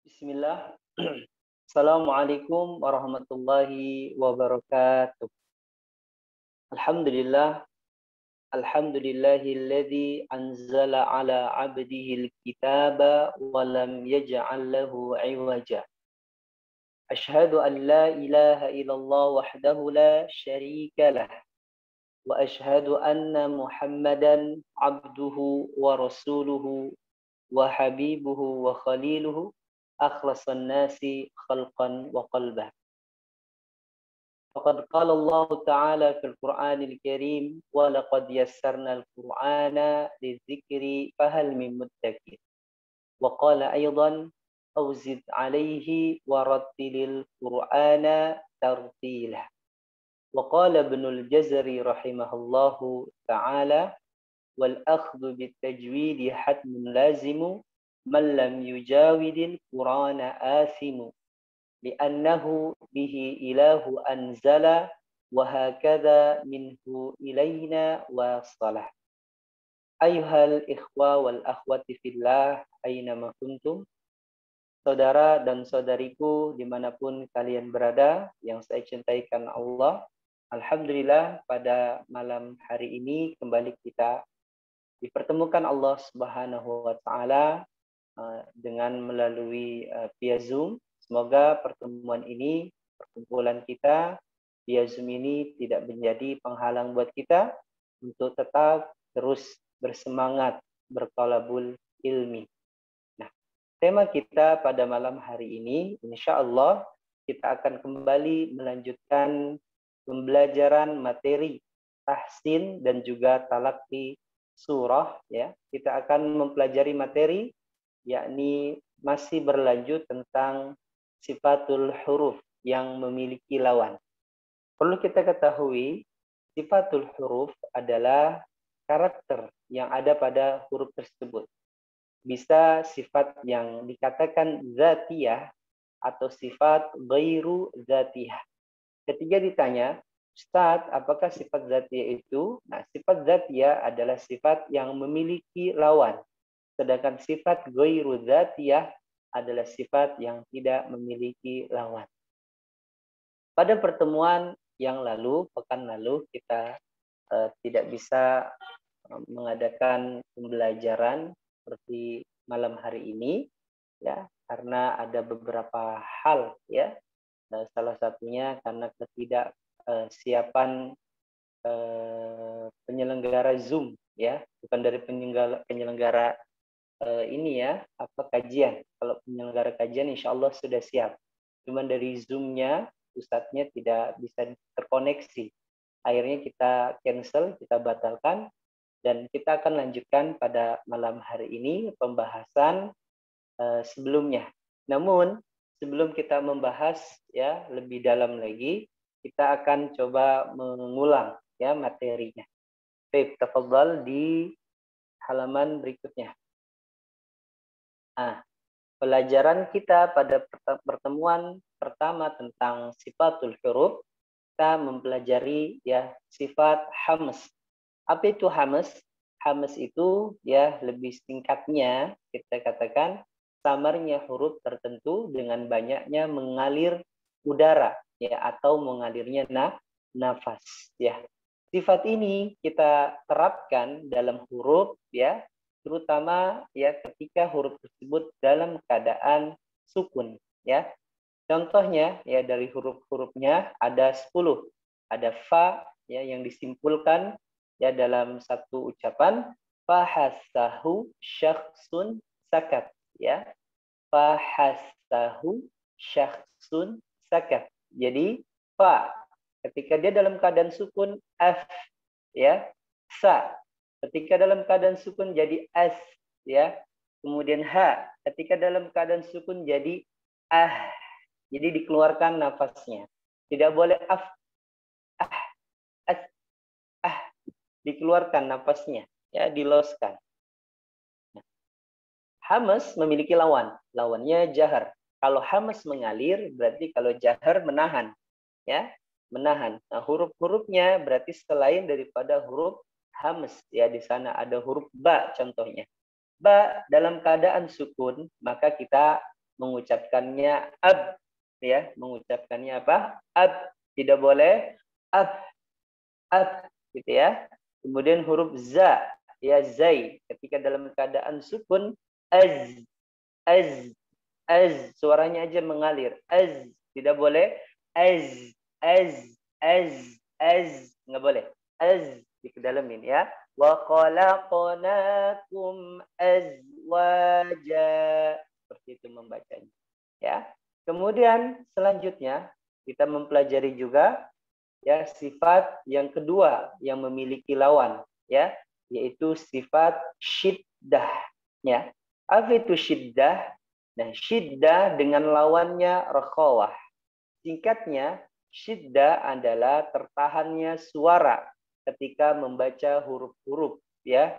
Bismillah. Assalamualaikum warahmatullahi wabarakatuh. Alhamdulillah. Alhamdulillahilladzi anzala ala abdihil kitaba wa lam yaj'al lahu iwaja. Ashhadu an la ilaha illallah wahdahu la syarika lah. Wa ashhadu anna Muhammadan abduhu wa rasuluhu wa habibuhu wa khaliluhu akhlasan nasi khalqan wa qalbah. Faqad qala Allah Ta'ala fil Qur'anil Karim wa laqad yassarna al-Qur'ana lidzikri fahal min muddakir. Wa qala aydan awzid alayhi wa rattilil Qur'ana tartila. Wa qala Ibnul Jazari rahimahullahu ta'ala wal akhdhu bit tajwidi hatmun lazimu man lam yujawidil Qur'ana asimu li'annahu bihi ilahu anzala wa hakadha minhu ilaina wasalah. Ayuhal ikhwa wal akhwati fillah aynama kuntum. Saudara dan saudariku dimanapun kalian berada yang saya cintai karena Allah. Alhamdulillah pada malam hari ini kembali kita dipertemukan Allah Subhanahu wa taala dengan melalui via Zoom. Semoga pertemuan ini, perkumpulan kita via Zoom ini tidak menjadi penghalang buat kita untuk tetap terus bersemangat berthalabul ilmi. Nah, tema kita pada malam hari ini, insya Allah kita akan kembali melanjutkan pembelajaran materi tahsin dan juga talaqi surah. Ya, kita akan mempelajari materi yakni masih berlanjut tentang sifatul huruf yang memiliki lawan. Perlu kita ketahui, sifatul huruf adalah karakter yang ada pada huruf tersebut. Bisa sifat yang dikatakan zatiyah atau sifat ghairu zatiyah. Ketika ditanya, Ustaz, apakah sifat zatiyah itu? Nah, sifat zatiyah adalah sifat yang memiliki lawan. Sedangkan sifat ghairu zatiyah adalah sifat yang tidak memiliki lawan. Pada pertemuan yang lalu, pekan lalu, kita tidak bisa mengadakan pembelajaran seperti malam hari ini, ya, karena ada beberapa hal, ya. Salah satunya karena ketidaksiapan penyelenggara Zoom, ya, bukan dari penyelenggara ini ya, kajian. Kalau penyelenggara kajian insya Allah sudah siap. Cuman dari Zoom-nya, Ustadznya tidak bisa terkoneksi. Akhirnya kita cancel, kita batalkan, dan kita akan lanjutkan pada malam hari ini pembahasan sebelumnya. Namun, sebelum kita membahas ya lebih dalam lagi, kita akan coba mengulang ya materinya. Baik, tafadhal di halaman berikutnya. Nah, pelajaran kita pada pertemuan pertama tentang sifatul huruf, kita mempelajari ya sifat hams. Apa itu hams? Hams itu ya lebih singkatnya kita katakan samarnya huruf tertentu dengan banyaknya mengalir udara ya atau mengalirnya nafas ya. Sifat ini kita terapkan dalam huruf ya, terutama ya ketika huruf tersebut dalam keadaan sukun ya. Contohnya ya dari huruf-hurufnya ada 10. Ada fa ya yang disimpulkan ya dalam satu ucapan fahasahu syakhsun sakat ya. Fahasahu syakhsun sakat. Jadi fa ketika dia dalam keadaan sukun f ya. Sa ketika dalam keadaan sukun jadi as ya. Kemudian ha ketika dalam keadaan sukun jadi ah. Jadi dikeluarkan nafasnya. Tidak boleh af as dikeluarkan nafasnya ya, diloskan. Hamas memiliki lawan. Lawannya jahar. Kalau hamas mengalir berarti kalau jahar menahan ya, menahan. Nah, huruf-hurufnya berarti selain daripada huruf hamas ya, di sana ada huruf ba contohnya. Ba dalam keadaan sukun, maka kita mengucapkannya ab, ya, mengucapkannya apa? Ab, tidak boleh ab, gitu ya. Kemudian huruf za, ya, zai, ketika dalam keadaan sukun, az, az, az, suaranya aja mengalir, az, tidak boleh az, az, az, az, nggak boleh, az, dikedalamin ya. Wa khalaqnakum azwaja, seperti itu membacanya, ya. Kemudian selanjutnya kita mempelajari juga, ya, sifat yang kedua yang memiliki lawan, ya, yaitu sifat syiddah, ya. Apa itu syiddah? Nah, syiddah dengan lawannya rakhawah. Singkatnya, syiddah adalah tertahannya suara ketika membaca huruf-huruf, ya.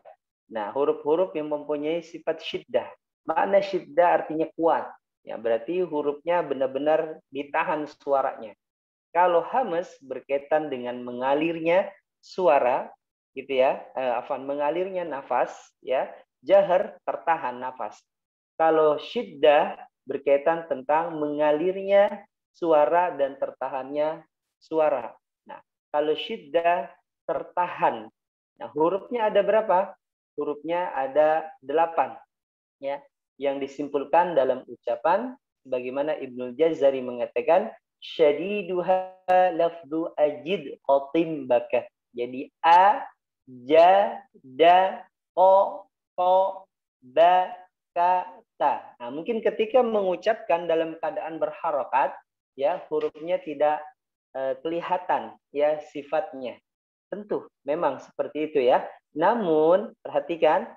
Nah, huruf-huruf yang mempunyai sifat syiddah. Makna syiddah artinya kuat, ya, berarti hurufnya benar-benar ditahan suaranya. Kalau hamas berkaitan dengan mengalirnya suara, gitu ya, mengalirnya nafas, ya, jahar tertahan nafas. Kalau syiddah berkaitan tentang mengalirnya suara dan tertahannya suara. Nah, kalau syiddah tertahan. Nah, hurufnya ada berapa? Hurufnya ada 8, ya, yang disimpulkan dalam ucapan sebagaimana Ibnu Jazari mengatakan syadiduha lafdu ajid qatim baka. Jadi a, ja, da, ko, ba, ka, ta. Nah, mungkin ketika mengucapkan dalam keadaan berharokat, ya, hurufnya tidak kelihatan, ya, sifatnya. Tentu memang seperti itu, ya. Namun perhatikan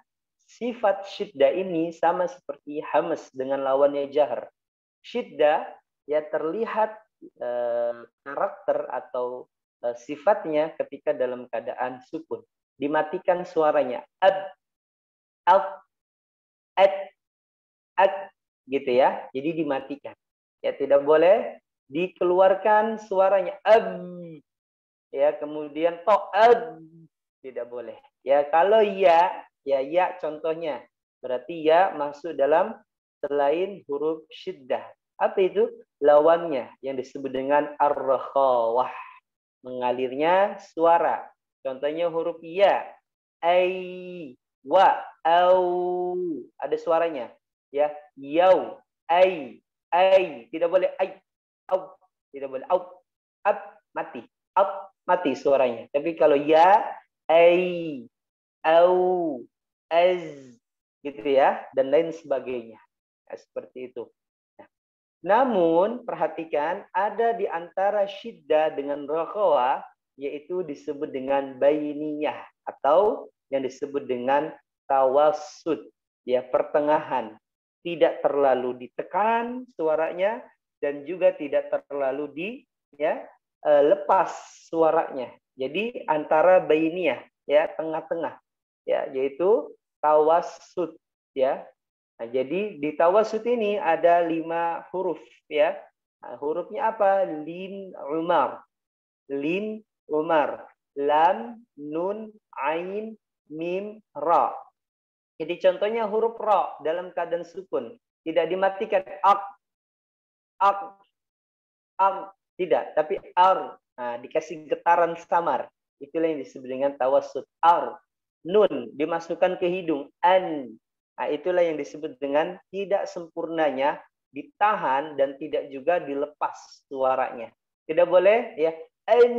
sifat syiddah ini sama seperti hamas dengan lawannya jahar. Syiddah, ya, terlihat karakter atau sifatnya ketika dalam keadaan sukun. Dimatikan suaranya. Ab, ad, gitu ya. Jadi dimatikan. Ya, tidak boleh dikeluarkan suaranya. Ab, ya, kemudian ab, tidak boleh. Ya, kalau ya, ya contohnya. Berarti ya masuk dalam selain huruf syiddah. Apa itu? Lawannya yang disebut dengan ar-rakhawah. Mengalirnya suara. Contohnya huruf ya. Ai, wa, au. Ada suaranya. Ya, yau, ai, tidak boleh ai, au, tidak boleh au, ab, mati, ab, mati suaranya. Tapi kalau ya, ai, au, az, gitu ya, dan lain sebagainya. Nah, seperti itu. Nah, namun perhatikan ada di antara syiddah dengan rakhawah, yaitu disebut dengan bainiyah atau yang disebut dengan tawassut, ya, pertengahan. Tidak terlalu ditekan suaranya dan juga tidak terlalu lepas suaranya. Jadi antara bainiyah, ya, tengah-tengah, ya, yaitu tawassut, ya. Nah, jadi di tawassut ini ada 5 huruf, ya. Nah, hurufnya apa? Lin, umar, lam, nun, ain, mim, ra. Jadi contohnya huruf ra dalam keadaan sukun tidak dimatikan ak, tidak, tapi ar. Nah, dikasih getaran samar. Itulah yang disebut dengan tawassut. Ar. Nun dimasukkan ke hidung, an. Nah, itulah yang disebut dengan tidak sempurnanya ditahan dan tidak juga dilepas suaranya. Tidak boleh, ya, an,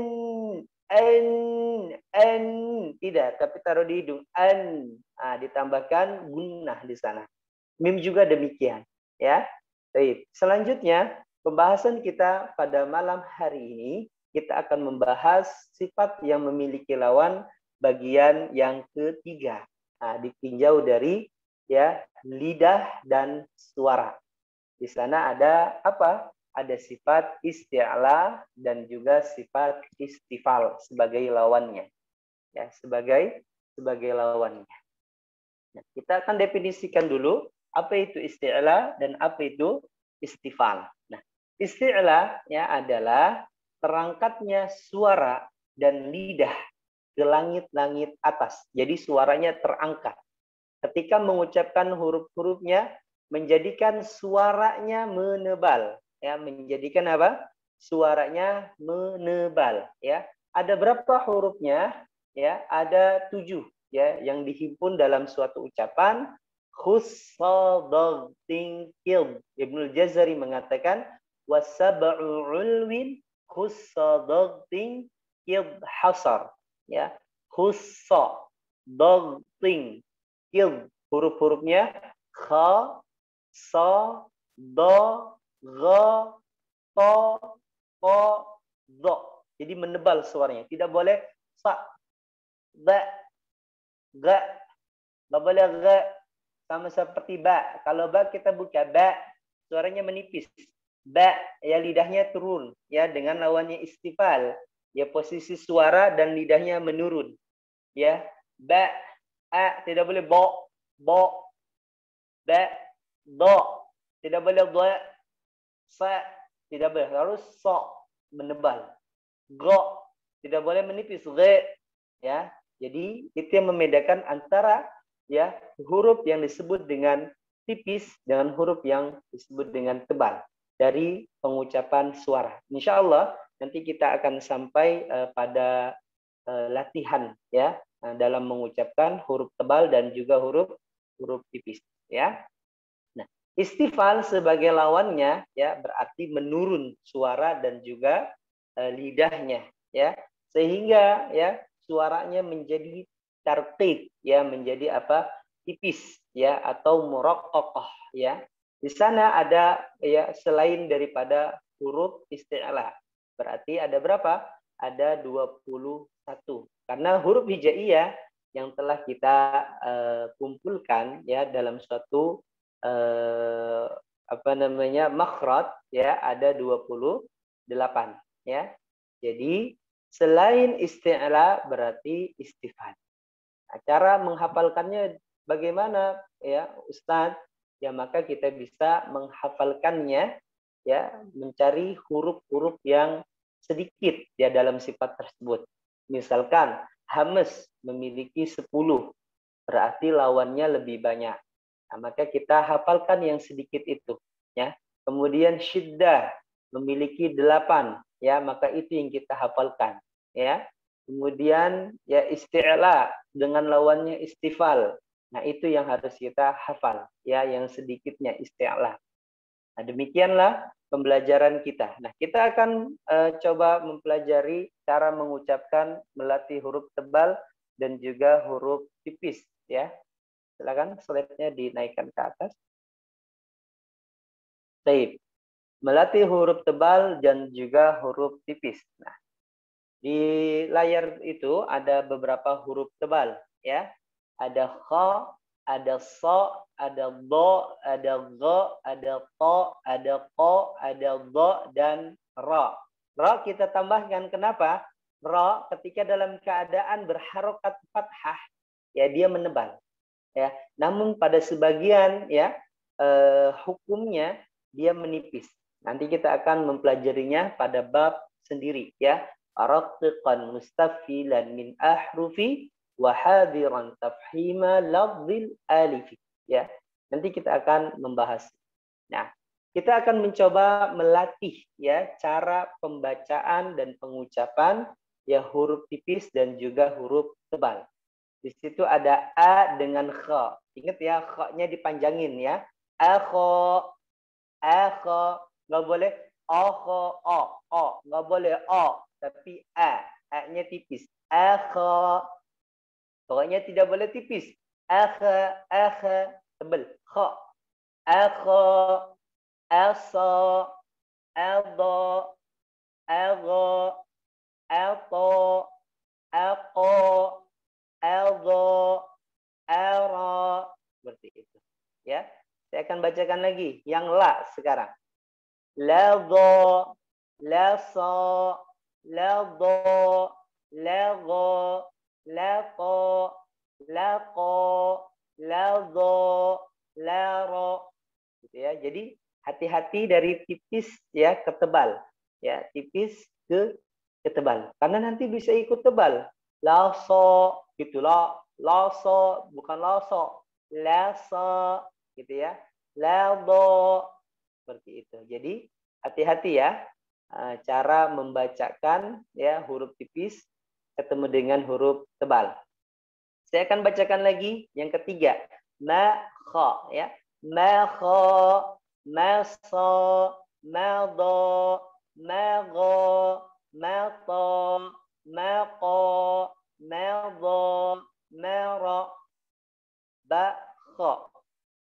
tidak, tapi taruh di hidung, an. Nah, ditambahkan gunnah di sana. Mim juga demikian, ya. Baik. Selanjutnya pembahasan kita pada malam hari ini kita akan membahas sifat yang memiliki lawan bagian yang ketiga. Nah, ditinjau dari, ya, lidah dan suara. Di sana ada apa? Ada sifat isti'la dan juga sifat istifal sebagai lawannya. Ya, sebagai lawannya. Nah, kita akan definisikan dulu apa itu isti'la dan apa itu istifal. Nah, isti'la, ya, adalah terangkatnya suara dan lidah ke langit-langit atas. Jadi suaranya terangkat. Ketika mengucapkan huruf-hurufnya, menjadikan suaranya menebal. Ya, menjadikan apa? Suaranya menebal. Ya, ada berapa hurufnya? Ya, ada 7 ya yang dihimpun dalam suatu ucapan. Khussadagtin kid. Ibnul Jazari mengatakan wasab'u ulwin khussadagtin kid hasar. Ya, khussadagtin kid. Huruf-hurufnya kha, sa, da, gha, ta, ta, dha. Jadi menebal suaranya. Tidak boleh sa, da, ga. Nggak boleh ga. Sama seperti ba. Kalau ba kita buka ba, suaranya menipis. Ba, ya lidahnya turun. Ya dengan lawannya istifal. Ya posisi suara dan lidahnya menurun. Ya, ba, a tidak boleh bo, bo, ba, do, tidak boleh do, sa, tidak boleh, harus so, menebal. Go, tidak boleh menipis, ge, ya. Jadi itu yang membedakan antara ya huruf yang disebut dengan tipis dengan huruf yang disebut dengan tebal dari pengucapan suara. Insya Allah nanti kita akan sampai pada latihan ya dalam mengucapkan huruf tebal dan juga huruf tipis ya. Nah, istifal sebagai lawannya ya berarti menurun suara dan juga lidahnya ya sehingga ya suaranya menjadi tarqiq ya menjadi apa tipis ya atau muraqqaqah ya. Di sana ada ya selain daripada huruf isti'la. Berarti ada berapa? Ada 21. Karena huruf hijaiyah yang telah kita kumpulkan ya dalam suatu makhraj ya ada 28 ya. Jadi selain isti'la berarti istifal. Nah, cara menghafalkannya bagaimana ya Ustadz? Ya maka kita bisa menghafalkannya ya mencari huruf-huruf yang sedikit ya dalam sifat tersebut. Misalkan hamas memiliki 10 berarti lawannya lebih banyak. Nah, maka kita hafalkan yang sedikit itu ya. Kemudian syiddah memiliki 8 ya maka itu yang kita hafalkan ya. Kemudian ya isti'la dengan lawannya istifal. Nah, itu yang harus kita hafal ya yang sedikitnya isti'la. Nah, demikianlah pembelajaran kita. Nah, kita akan coba mempelajari cara mengucapkan melatih huruf tebal dan juga huruf tipis ya. Silakan slide-nya dinaikkan ke atas. Baik. Melatih huruf tebal dan juga huruf tipis. Nah, di layar itu ada beberapa huruf tebal ya. Ada kha, ada sa, ada do, ada gha, ada ta, ada qa, ada dha dan ra. Ra kita tambahkan kenapa? Ra ketika dalam keadaan berharokat fathah ya dia menebal ya. Namun pada sebagian ya hukumnya dia menipis. Nanti kita akan mempelajarinya pada bab sendiri ya. Araqtiqan mustafilan min ahrufi wa hadiran tafhima lafzil alifi ya. Nanti kita akan membahas. Nah, kita akan mencoba melatih ya cara pembacaan dan pengucapan ya huruf tipis dan juga huruf tebal. Di situ ada a dengan kha. Ingat ya, kha-nya dipanjangin ya. Akha, akha, nggak boleh o, nggak boleh o, tapi a-nya tipis. Akha, pokoknya tidak boleh tipis. Akha, tebal. Kha, akha, asa, adha, agha, ato, aqa, aldo, ara, seperti itu. Ya, saya akan bacakan lagi yang la sekarang. Ladha, lasa, ladha, lagha, laqa, laqa, ladha, lara. Gitu ya. Jadi hati-hati dari tipis ya ke tebal. Ya, tipis ke tebal. Karena nanti bisa ikut tebal. Laso gitu loh, laso bukan laso, lasa gitu ya. la do. Seperti itu. Jadi hati-hati ya cara membacakan ya huruf tipis ketemu dengan huruf tebal. Saya akan bacakan lagi yang ketiga. Ma kha ya. Ma kha, ma sa, ma dha, ma gha, ma ta, ma qa, ma dha, ma ra. Ba kha,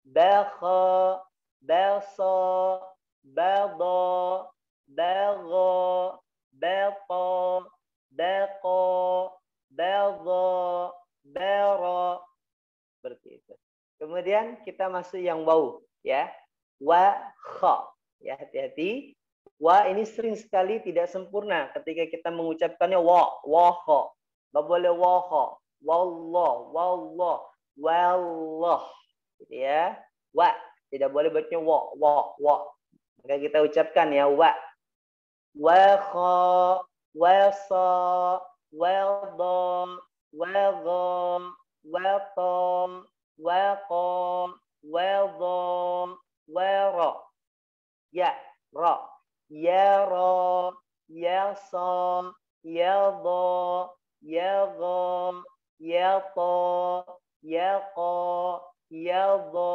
ba kha, ba sa, ba dha, ba gha, ba ta, ba qa, ba dha, bara. Seperti itu. Kemudian kita masuk yang waw ya. Wa kha. Ya, hati-hati. Wa ini sering sekali tidak sempurna ketika kita mengucapkannya wa kha. Enggak boleh wa kha. Wallah, wallah, wallah. Gitu ya. Wa tidak boleh bacanya wa. Maka kita ucapkan ya wa. Wa kha, wa sa, wa dha, وغا وطا وقا وضا ورا يا را يرى يصا يضا يغا يطا يقا يضا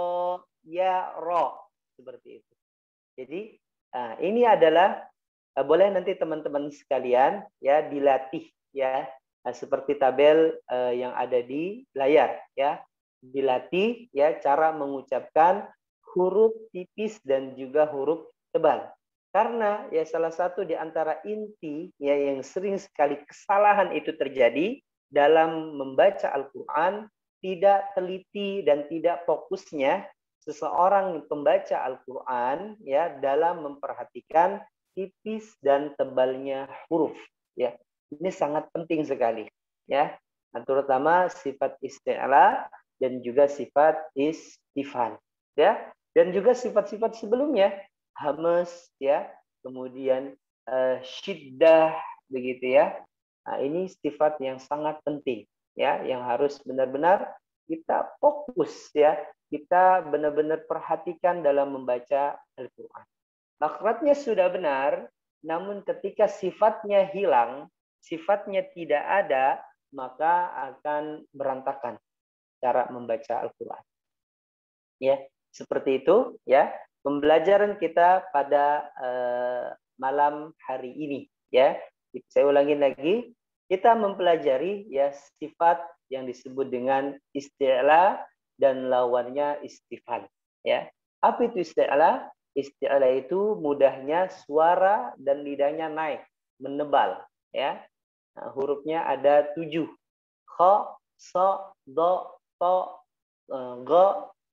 يرى. Seperti itu. Jadi ini adalah boleh nanti teman-teman sekalian ya dilatih ya. Seperti tabel yang ada di layar ya, dilatih ya cara mengucapkan huruf tipis dan juga huruf tebal. Karena ya salah satu di antara inti ya yang sering sekali kesalahan itu terjadi dalam membaca Al-Qur'an, tidak teliti dan tidak fokusnya seseorang pembaca Al-Qur'an ya dalam memperhatikan tipis dan tebalnya huruf ya. Ini sangat penting sekali ya, terutama sifat isti'la dan juga sifat istifham ya, dan juga sifat-sifat sebelumnya hamas ya, kemudian syiddah begitu ya. Nah, ini sifat yang sangat penting ya, yang harus benar-benar kita fokus ya, kita benar-benar perhatikan dalam membaca Al-Qur'an. Makhrajnya sudah benar, namun ketika sifatnya hilang, sifatnya tidak ada, maka akan berantakan cara membaca Al-Qur'an. Ya, seperti itu ya pembelajaran kita pada malam hari ini ya. Saya ulangi lagi, kita mempelajari ya sifat yang disebut dengan isti'la dan lawannya istifham ya. Apa itu isti'la? Isti'la itu mudahnya suara dan lidahnya naik, menebal ya. Nah, hurufnya ada 7. Kha, sa, dha, ta, gha,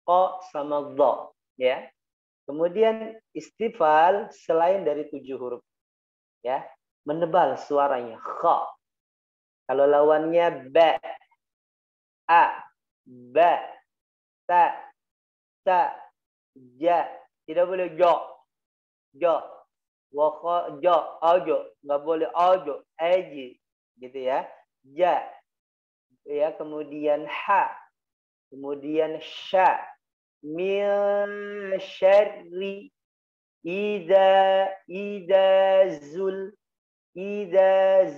qa sama dha ya. Kemudian istifal selain dari 7 huruf ya, menebal suaranya kha. Kalau lawannya ba, a, ba, ta, ja, tidak boleh jo. Wa kha ja, ajo, enggak boleh ajo, aji. Gitu ya, ja ya, kemudian ha, kemudian sya, min syarri, idza zul, idza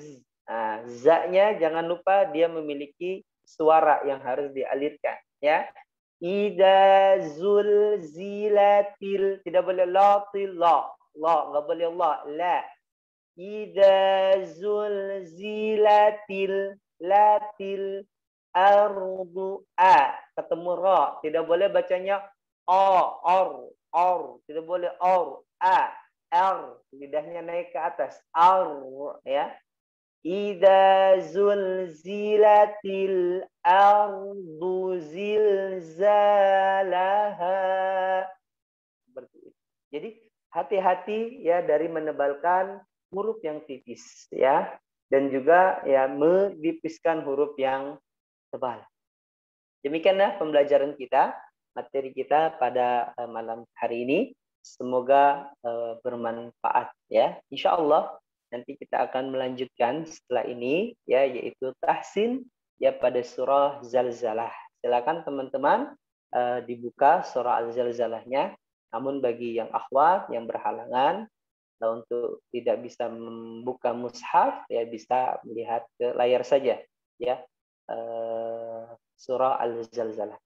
za-nya jangan lupa dia memiliki suara yang harus dialirkan ya. Idza zulzilatil, tidak boleh latil la enggak boleh la. Idza zulzilatil latil ardu ketemu ra, tidak boleh bacanya or, tidak boleh lidahnya naik ke atas ya. Idza zulzilatil ardu zilzalaha. Seperti itu. Jadi hati-hati ya dari menebalkan huruf yang tipis ya, dan juga ya menipiskan huruf yang tebal. Demikianlah pembelajaran kita, materi kita pada malam hari ini. Semoga bermanfaat ya. Insya Allah nanti kita akan melanjutkan setelah ini ya, yaitu tahsin ya pada surah Zalzalah. Silakan teman-teman dibuka surah Al-Zalzalahnya. Namun bagi yang akhwat yang berhalangan untuk tidak bisa membuka mushaf, ya bisa melihat ke layar saja, ya, surah Al-Zalzalah.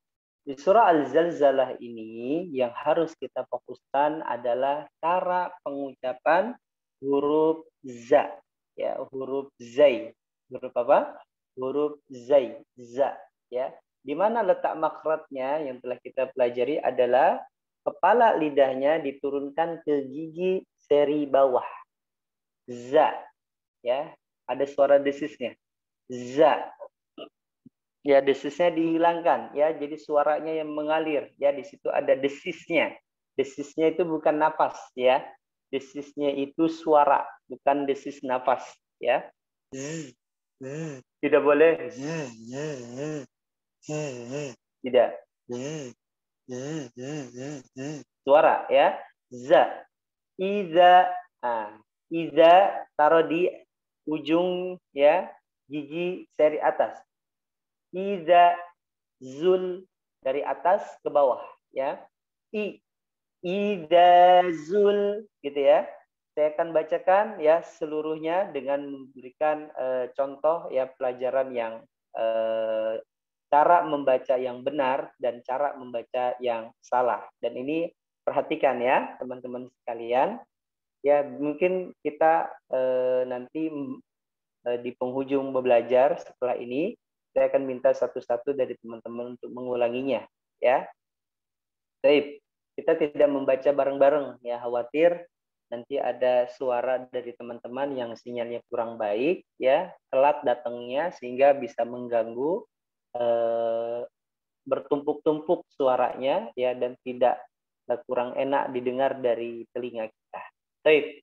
Di surah Al-Zalzalah ini yang harus kita fokuskan adalah cara pengucapan huruf za, ya, huruf zai. Huruf apa? Huruf zai, za, ya. Di mana letak makhrajnya yang telah kita pelajari adalah kepala lidahnya diturunkan ke gigi seri bawah. Za, ya. Ada suara desisnya. Za. Ya, desisnya dihilangkan, ya, jadi suaranya yang mengalir, ya, di situ ada desisnya. Desisnya itu bukan nafas, ya, desisnya itu suara, bukan desis nafas, ya. Tidak boleh tidak, suara, ya. Za, iza, iza taruh di ujung, ya, gigi seri atas. Iza zul dari atas ke bawah, ya. Iza zul, gitu ya. Saya akan bacakan, ya, seluruhnya dengan memberikan contoh, ya, pelajaran yang cara membaca yang benar dan cara membaca yang salah. Dan ini perhatikan, ya, teman-teman sekalian. Ya, mungkin kita nanti di penghujung belajar setelah ini saya akan minta satu-satu dari teman-teman untuk mengulanginya, ya. Baik, kita tidak membaca bareng-bareng, ya, khawatir nanti ada suara dari teman-teman yang sinyalnya kurang baik, ya, telat datangnya sehingga bisa mengganggu, bertumpuk-tumpuk suaranya, ya, dan tidak kurang enak didengar dari telinga kita. Baik.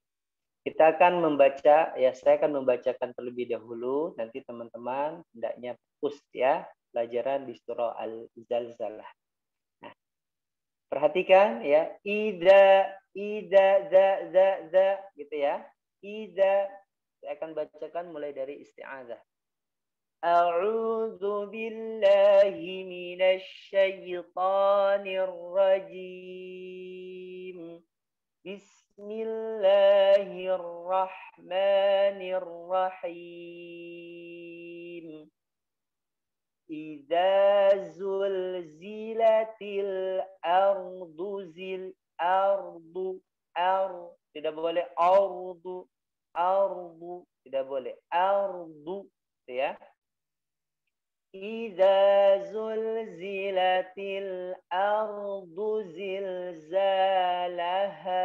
Kita akan membaca, ya, saya akan membacakan terlebih dahulu, nanti teman-teman hendaknya fokus, ya, pelajaran di surah Al-Zalzalah. Nah, perhatikan, ya, za, gitu ya. Saya akan bacakan mulai dari isti'adzah. A'udzu billahi minasy syaithanir rajim. Bismillahirrahmanirrahim. Idza zulzilatil ardu tidak boleh ardu tidak boleh ardu, ya. Idza zulzilatil ardu zilzalaha,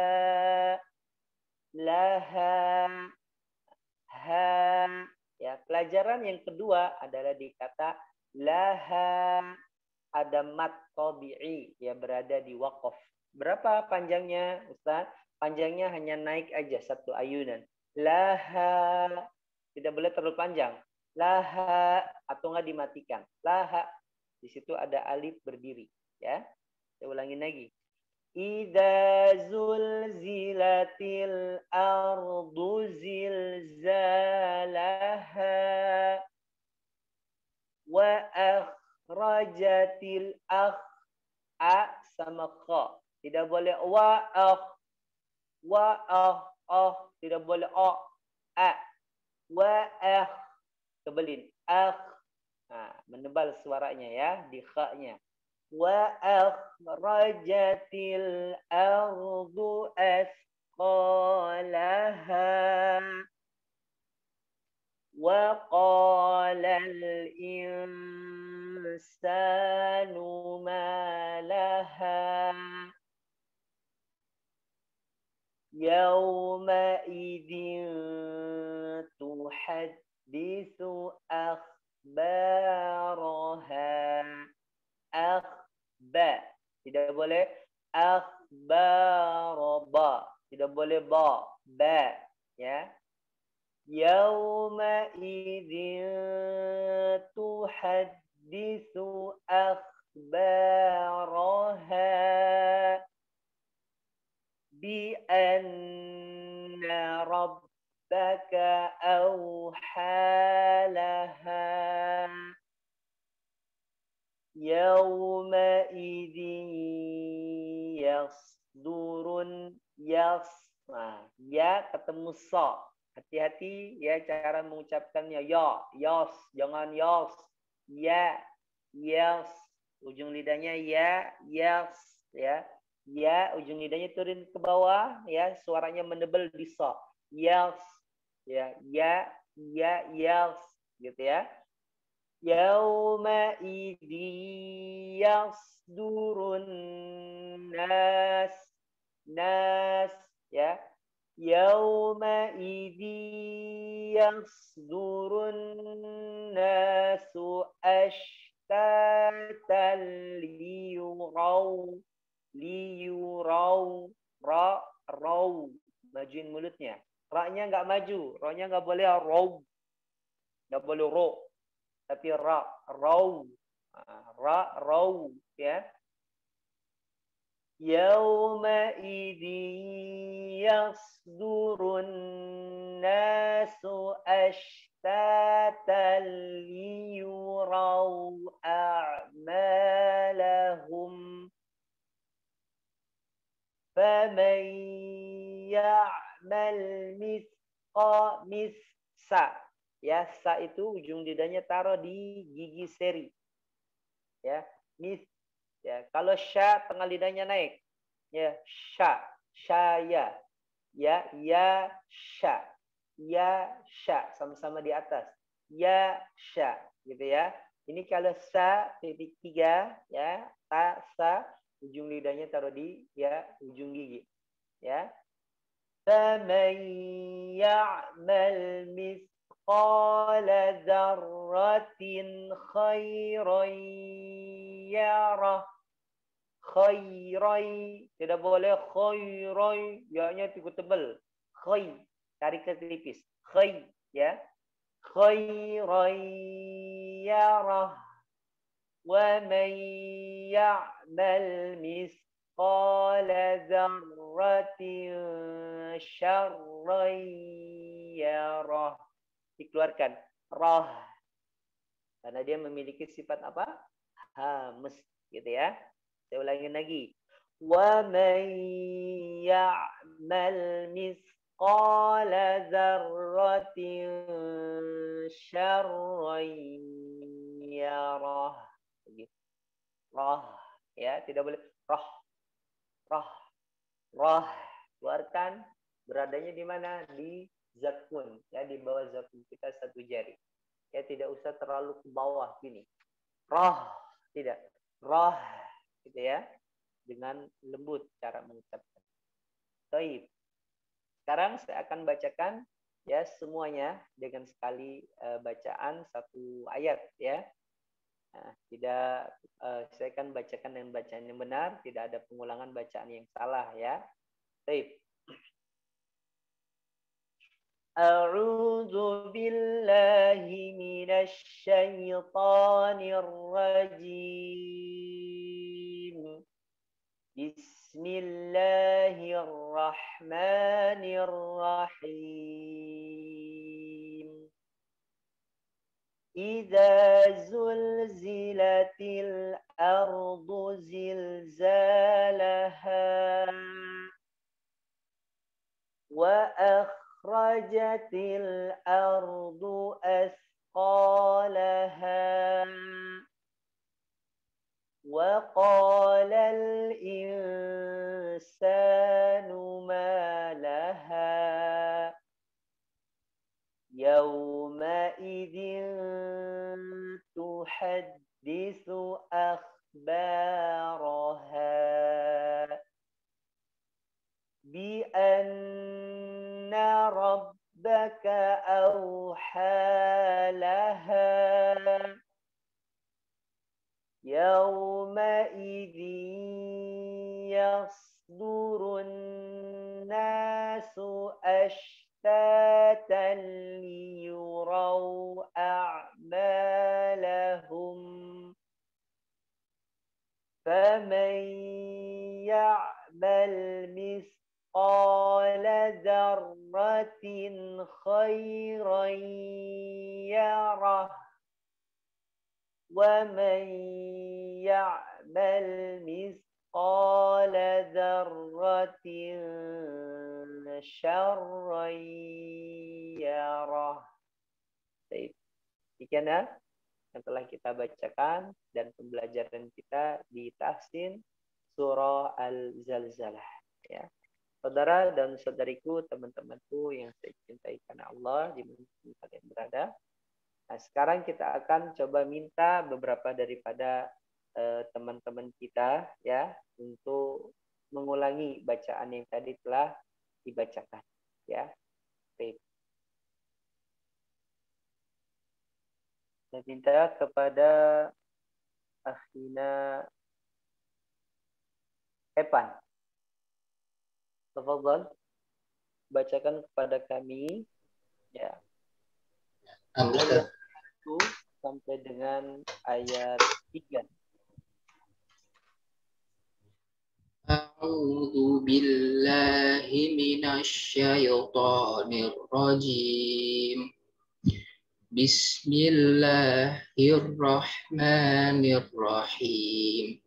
laha, ha. Ya, pelajaran yang kedua adalah di kata laha, ada mat tabi'i, ya, berada di waqaf. Berapa panjangnya, Ustaz? Panjangnya hanya naik aja satu ayunan. Laha, tidak boleh terlalu panjang. Laha, atau nggak dimatikan. Laha, di situ ada alif berdiri, ya. Saya ulangi lagi. Idza zulzilatil ardu zilzalaha wa akhrajatil a sama kha. Tidak boleh tidak boleh kebelin menebal suaranya, ya, di kha-nya. Wa akhrajatil ardu asqalaha wa qala al-insanu ma laha yawma idzin tuhaddisu akhbaraha. Tidak boleh akhbaraba, tidak boleh ba, ya. Yauma idzin tuhaddisu akhbaraha bi anna rabbaka awhalaha. Yawma idzin yasdurun, nah, ya ketemu so. Hati-hati ya cara mengucapkannya. Yas, jangan yas. Ya, yas. Ujung lidahnya ya, yas, ya. Ya, ujung lidahnya turun ke bawah, ya. Suaranya mendebel di so. Yas, ya, yas, gitu ya. Yauma yasdurun nas, ya. Yauma yasdurun nasu ashtatan liyurau raw, majuin mulutnya. Ra-nya nggak maju, ro-nya nggak boleh raw, nggak boleh ro, tapi raw, raw, ya. Yauma yasdurun nasu ashtatan liyurau a'malahum faman ya'mal misa, ya, sa itu ujung lidahnya taruh di gigi seri, ya, mis, ya. Kalau sya tengah lidahnya naik, ya, syaya, ya, sya, sama-sama di atas, ya sya, gitu ya. Ini kalau sa titik 3, ya, ta sa, ujung lidahnya taruh di, ya, ujung gigi, ya. فَمَنْ يَعْمَلْ مِثْقَالَ ذَرَّةٍ خَيْرًا يَرَهُ. Khairai, tidak boleh khairai, ya-nya cukup tebal. Khai, tarik ke tipis. Khai, ya. Khairai yarah. Wa man ya'mal misqala dzarratin syarran yarah. Dikeluarkan. Rah. Karena dia memiliki sifat apa? Hamas, gitu ya. Saya ulangi lagi. Wa man ya'mal misqala dzarratin syarran yarah. Rah, ya, tidak boleh rah, rah, rah. Keluarkan, beradanya di mana? Di zakun, ya, di bawah zakun kita satu jari. Ya, tidak usah terlalu ke bawah gini. Rah, tidak. Rah, gitu ya. Dengan lembut cara mengucapkan. Baik. Sekarang saya akan bacakan ya semuanya dengan sekali bacaan satu ayat, ya. Nah, tidak saya akan bacakan dengan bacaan yang benar, tidak ada pengulangan bacaan yang salah, ya. Baik. A'udzu billahi minasy syaithanir rajim. Bismillahirrahmanirrahim. Idza zulzilatil ardu zilzalaha wa akhrajatil ardu asqalaha wa qala al-insanu ma laha yawma idzin tuhaddisu akhbaraha bi anna rabbaka awha laha yawmaidhin yasdurun nasu ashtatan liyuraw a'malahum faman ya'mal misqala dzarratin khairan yarah ومن يعمل مثقال ذرة syarran yarah. Baik. Demikian yang telah kita bacakan dan pembelajaran kita di tahsin surah Al-Zalzalah, ya. Saudara dan saudariku, teman-temanku yang saya cintai karena Allah, di mana kalian berada. Nah, sekarang kita akan coba minta beberapa daripada teman-teman kita, ya, untuk mengulangi bacaan yang tadi telah dibacakan, ya. Baik. Saya minta kepada akhina Epan. Tafadhal, bacakan kepada kami, ya, ayat 1 sampai dengan ayat 3. A'udzu billahi minasy syaithanir rajim. Bismillahirrahmanirrahim.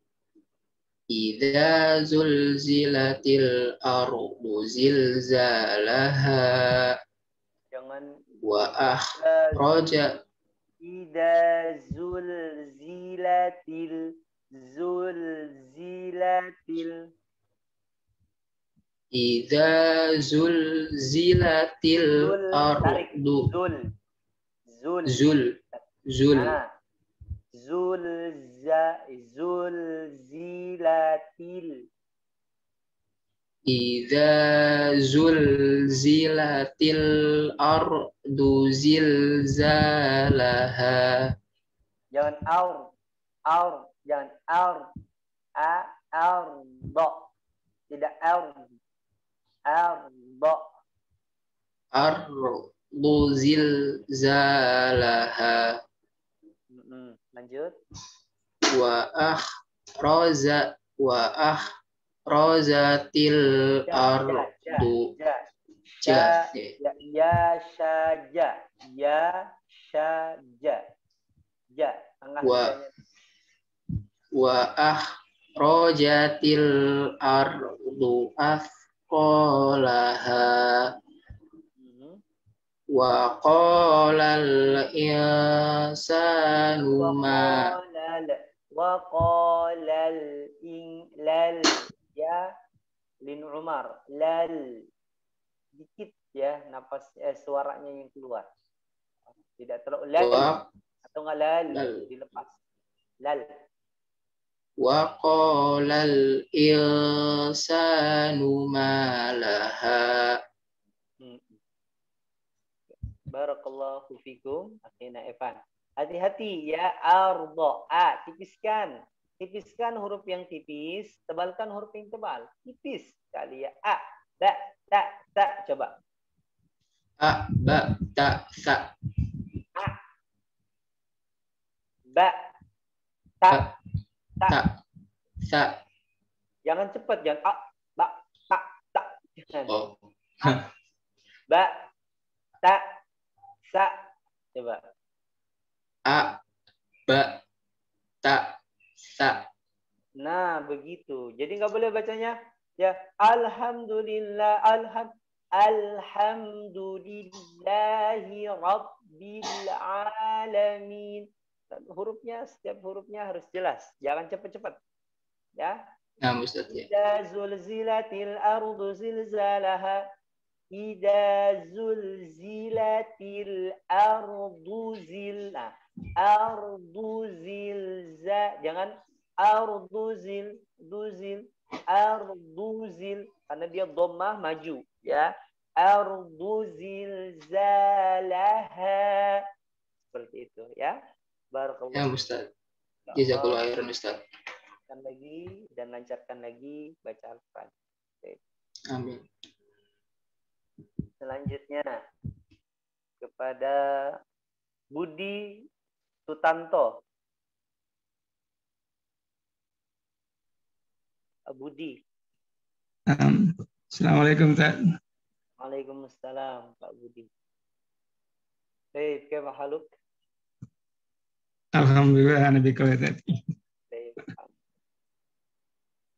Idza zulzilatil ardu zilzalaha Jangan wa akhraja idza zulzilatil idza zulzilatil ardu zulzilatil. Idza zulzilatil ardu zilzalaha. Jangan jangan do. Tidak do. Ardu zilzalaha. Lanjut. Wa akhrajatil ardu. Ya syaja. Wa akhrajatil ardu athqalaha. Wa qalal insanu ma ya Lin Umar lal dikit, ya, napas suaranya yang keluar, tidak terlalu lal atau enggak lal dilepas lal. Wa qalal insanu ma laha. Barakallahu fikum akhina Evan. Hati-hati ya, ardo tipiskan huruf yang tipis, tebalkan huruf yang tebal, tipis kali ya. Ta coba. Ba ta sa. Ba ta sa. Jangan cepat, jangan ba ta. Oh. Ba ta sa. Coba. Ba ta sa. Nah, begitu. Jadi nggak boleh bacanya ya alhamdulillah alhamdulillahi rabbil alamin. Setiap hurufnya harus jelas. Jangan cepat-cepat. Ya. Nah, Ustaz, ya. Idza zulzilatil ardu zilzalaha. Idza zulzilatil ardu ardu zilza. Jangan ardu zil karena dia dhammah maju, ya. Ardu zilzalaha. Seperti itu, ya. Barakallahu. Ya, Ustaz. Jazakallahu khairan, Ustaz. Lagi dan lancarkan lagi baca Al-Qur'an. Amin. Selanjutnya kepada Budi Sutanto. Budi. Assalamualaikum, Ustaz. Waalaikumsalam, Pak Budi. Baik, kaifa haluk? Alhamdulillah, ana bika wa tati.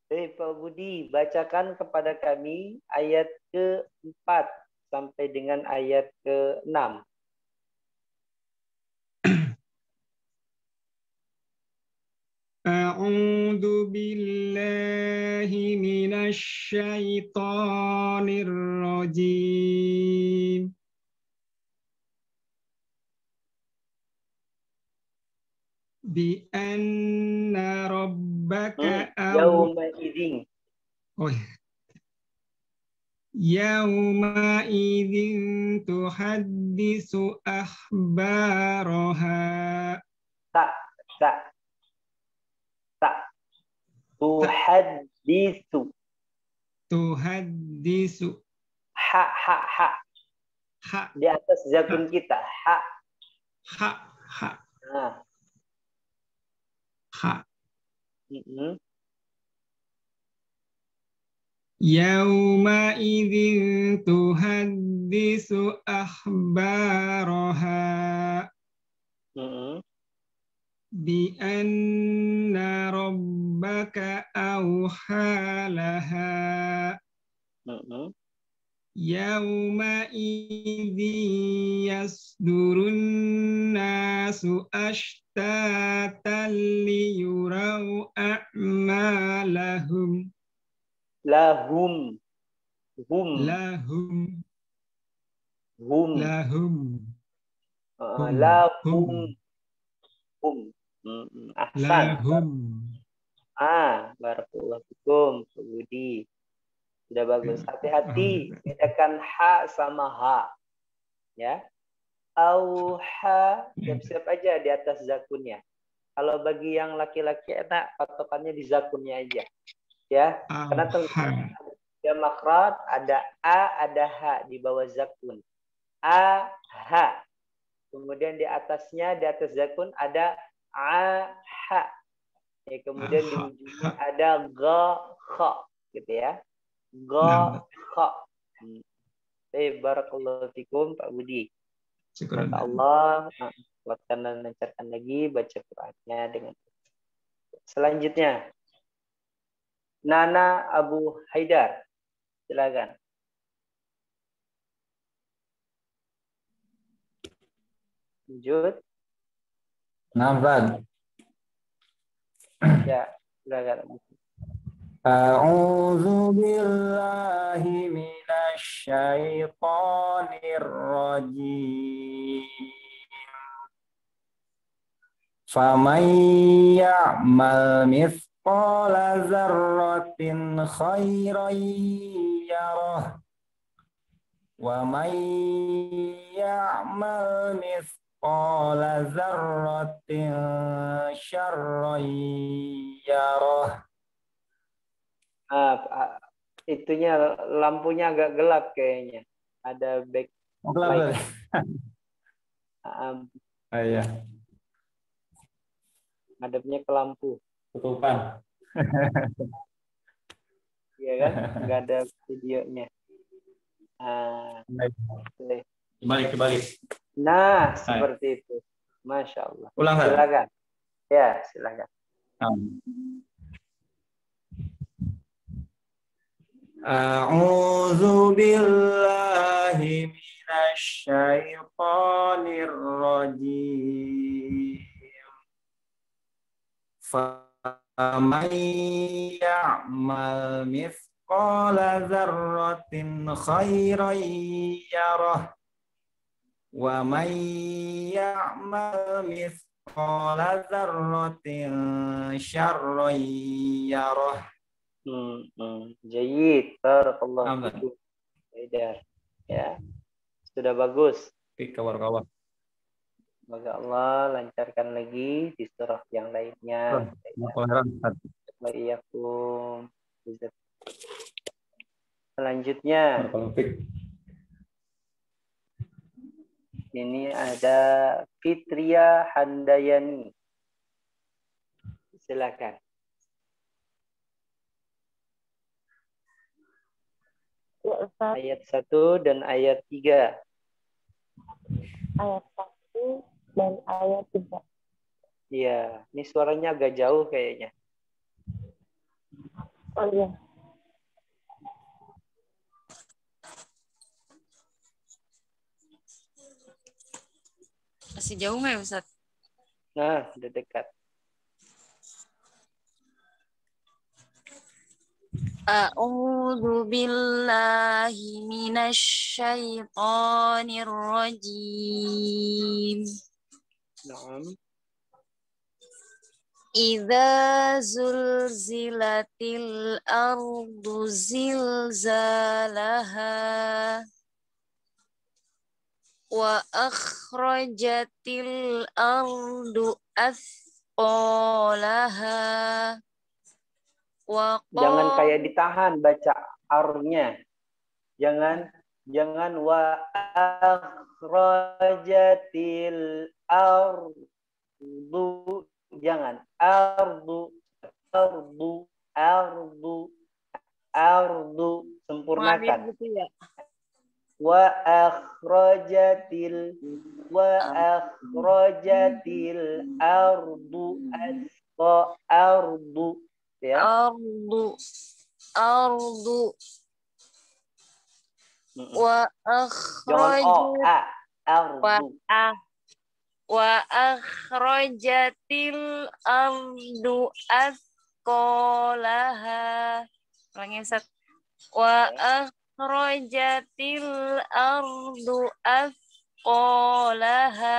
Pak Budi, bacakan kepada kami ayat ke-4 sampai dengan ayat ke-6. A'udzu billahi minasy syaithanir rajim. Bi anna rabbaka Yauma idzin. Oh ya. Yauma idzin tuhaddisu akhbaraha. Tak. Tuhaddisu. Tuhaddisu. Ha. Ha. Di atas zakun kita. Ha. Nah. Ha. Mm-hmm. Yauma idzin tuhaddisu akhbaraha. Bi anna rabbaka awhalaha. Yauma idzin yasdurun nasu ashtatan liyurau a'malahum. Lahum. Ahsan. Barakallahu fikum, Pak Budi. Sudah bagus. Hati-hati bedakan ha sama ha. Ya. Auha siap-siap aja di atas zakunnya. Kalau bagi yang laki-laki enak patokannya di zakunnya aja. Ya. Karena ada makhraj, ada a, ada ha di bawah zakun. A, ha. Kemudian di atasnya, di atas zakun ada a, ha. Ya, kemudian di ujungnya ada ga, kha. Gitu ya. Ga, kha. Barakallahu fikum, Pak Budi. Maka Allah kuatkan dan lancarkan lagi baca Qur'annya dengan selanjutnya. Nana Abu Haidar. Silakan. Lanjut. Nafad. Ya, silakan. A'udzu billahi minasy syaithanir rajim. Faman ya'mal mithqala dzarratin khairan yarah. Wa man ya'mal mithqala dzarratin syarran yarah. Itunya lampunya agak gelap kayaknya. Ada backlight. Iya. Ngadepnya ke lampu. Tutupan. Iya kan? Nggak ada videonya. Kembali. Nah, seperti itu. Masya Allah. Ulang. Silakan. Ya, silakan. A'udzu billahi minasy syaithanir rajim. Faman ya'mal mithqala dzarratin khairan yarah. Wa man ya'mal mithqala dzarratin syarran yarah. Jayyid, barakallahu fikum. Ya, sudah bagus. Kawan-kawan. Semoga Allah lancarkan lagi di surah yang lainnya. Selanjutnya, ini ada Fitria Handayani. Silakan. Ayat 1 dan ayat 3. Ayat 1 dan ayat 3. Iya, ini suaranya agak jauh kayaknya. Oh iya. Masih jauh nggak ya Ustaz? Nah, udah dekat. A'udzu billahi minasy syaithanir rajim. Naam. Idza zulzilatil ardu zilzalaha wa akhrajatil ardu athqalaha wa Jangan kayak ditahan baca arnya. Jangan wa akhrajatil ardu. Jangan ardu sempurnakan. gitu ya. Wa akhrajatil ardu ardu ya. Ardu wa akhrajatil ardu athqalaha. Ulangin Ustaz. Wa akhrajatil ardu athqalaha.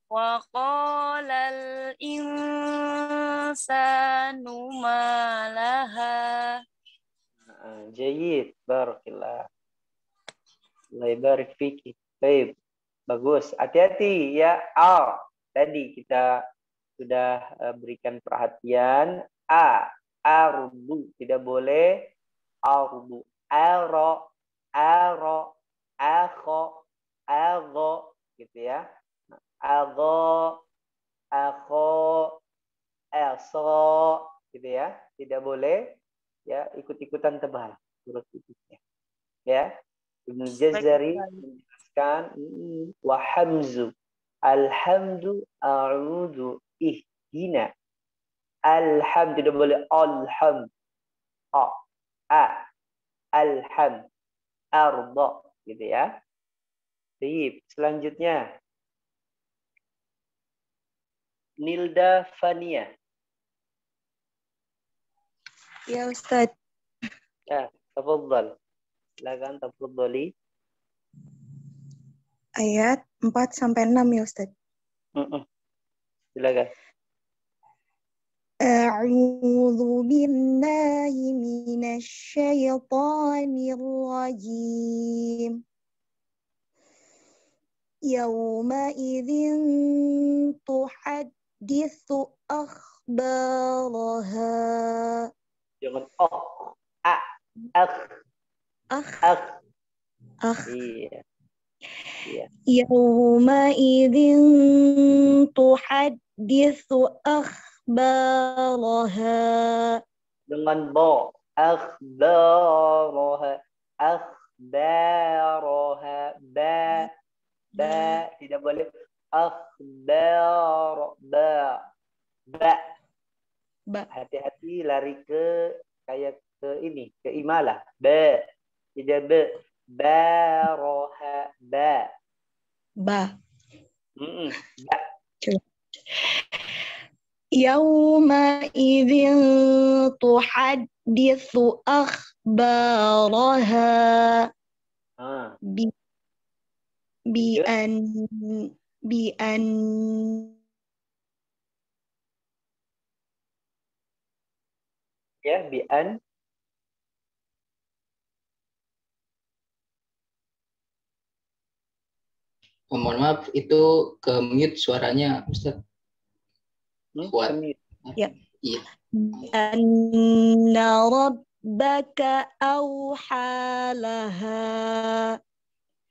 Wa qalal insanu ma laha. Jayid, barakallah. Allah barik fiki. Baik. Bagus. Hati-hati ya. Tadi kita sudah berikan perhatian. Ardu. Tidak boleh. Ardu. Aro. Agho. Gitu ya. Agho. Gitu ya. Tidak boleh. Ya, ikut-ikutan tebal huruf titiknya. Ya. Ibnu Jazari menjelaskan wa hamzu alhamdu a'udzu ihdina. Alham tidak boleh alham. Alham arda gitu ya. Baik, selanjutnya Nilda Fania. Ya Ustaz. Ya, tafadhal. Silakan tafadhali. Ayat 4 sampai 6 ya Ustaz. Silakan. A'udzu billahi minasy syaithanir rajim. Yauma idzin tuhadditsu akhbaraha. Jangan Iya. Yauma idzin tuhadditsu akhbaraha. Dengan bo. Akhbaraha. Ba. Tidak boleh. Ba. Hati-hati lari ke kayak ke ini, ke imalah. Ba. Tidak ba. Baroha. Ba. Ba. Yauma idzin tuhadditsu akhbaraha. Bi'an. Mohon maaf, itu ke mute suaranya, Ustaz. Kuat. Ya. Iya. Anna rabbaka awhalaha.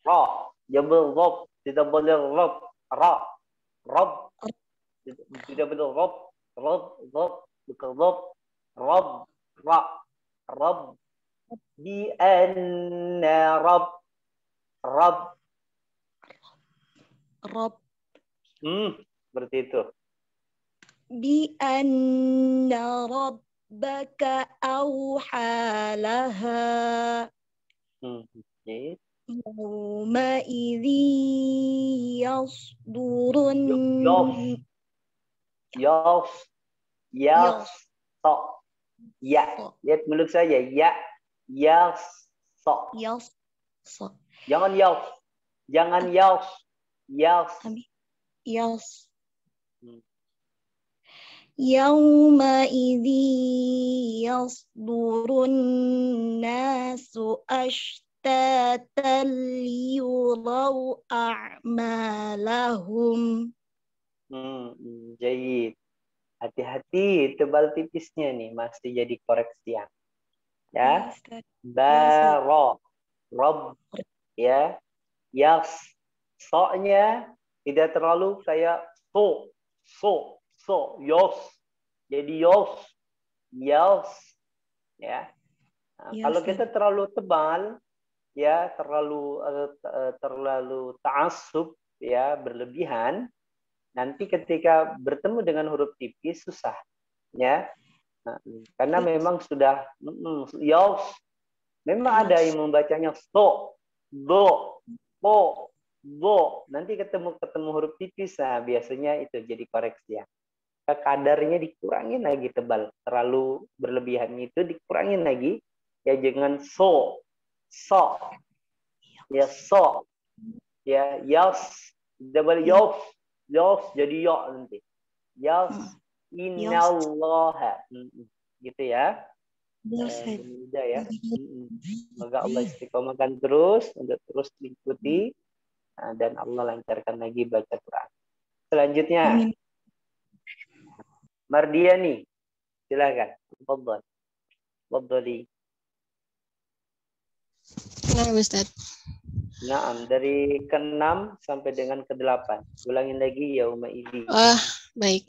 Ra. Jabal rob. Tidak boleh rob. Rob. Tidak boleh rob. Bukan rob. Rob. Bi anna Rob. Seperti itu. Bi anna rabbaka awha laha Oke. yawma idzi yasdurun Yos. So. Ya. Lihat mulut saya. Ya. Yas. So. so Jangan yos. Jangan yos. Yos. yas yawma idzi yasdurun nasu ashtatan liyuraw a'malahum. Jahit. Hati-hati tebal tipisnya nih masih jadi koreksian. Ya. Baro. Rob. Ya. Yas. So-nya tidak terlalu kayak so. Yos. Jadi yos. Yos. Ya. Nah, kalau kita terlalu tebal, ya terlalu ta'assub, ya berlebihan, nanti ketika bertemu dengan huruf tipis susah, ya. Nah, karena memang sudah yos. Memang ada yang membacanya so, do, po, do. Nanti ketemu huruf tipis, nah biasanya itu jadi koreksi ya. Kadarnya dikurangin lagi tebal, terlalu berlebihan itu dikurangin lagi. Ya jangan so, ya so, ya yos, double yos jadi yo nanti. Yos, innallaha, gitu ya. Mudah ya. Semoga Allah istiqomahkan terus untuk terus diikuti dan Allah lancarkan lagi baca Quran. Selanjutnya, Mardiani, silakan. Fadhali. Nah, Ustaz. Naam, dari ke-6 sampai dengan ke-8. Ulangin lagi yauma idzi. Baik.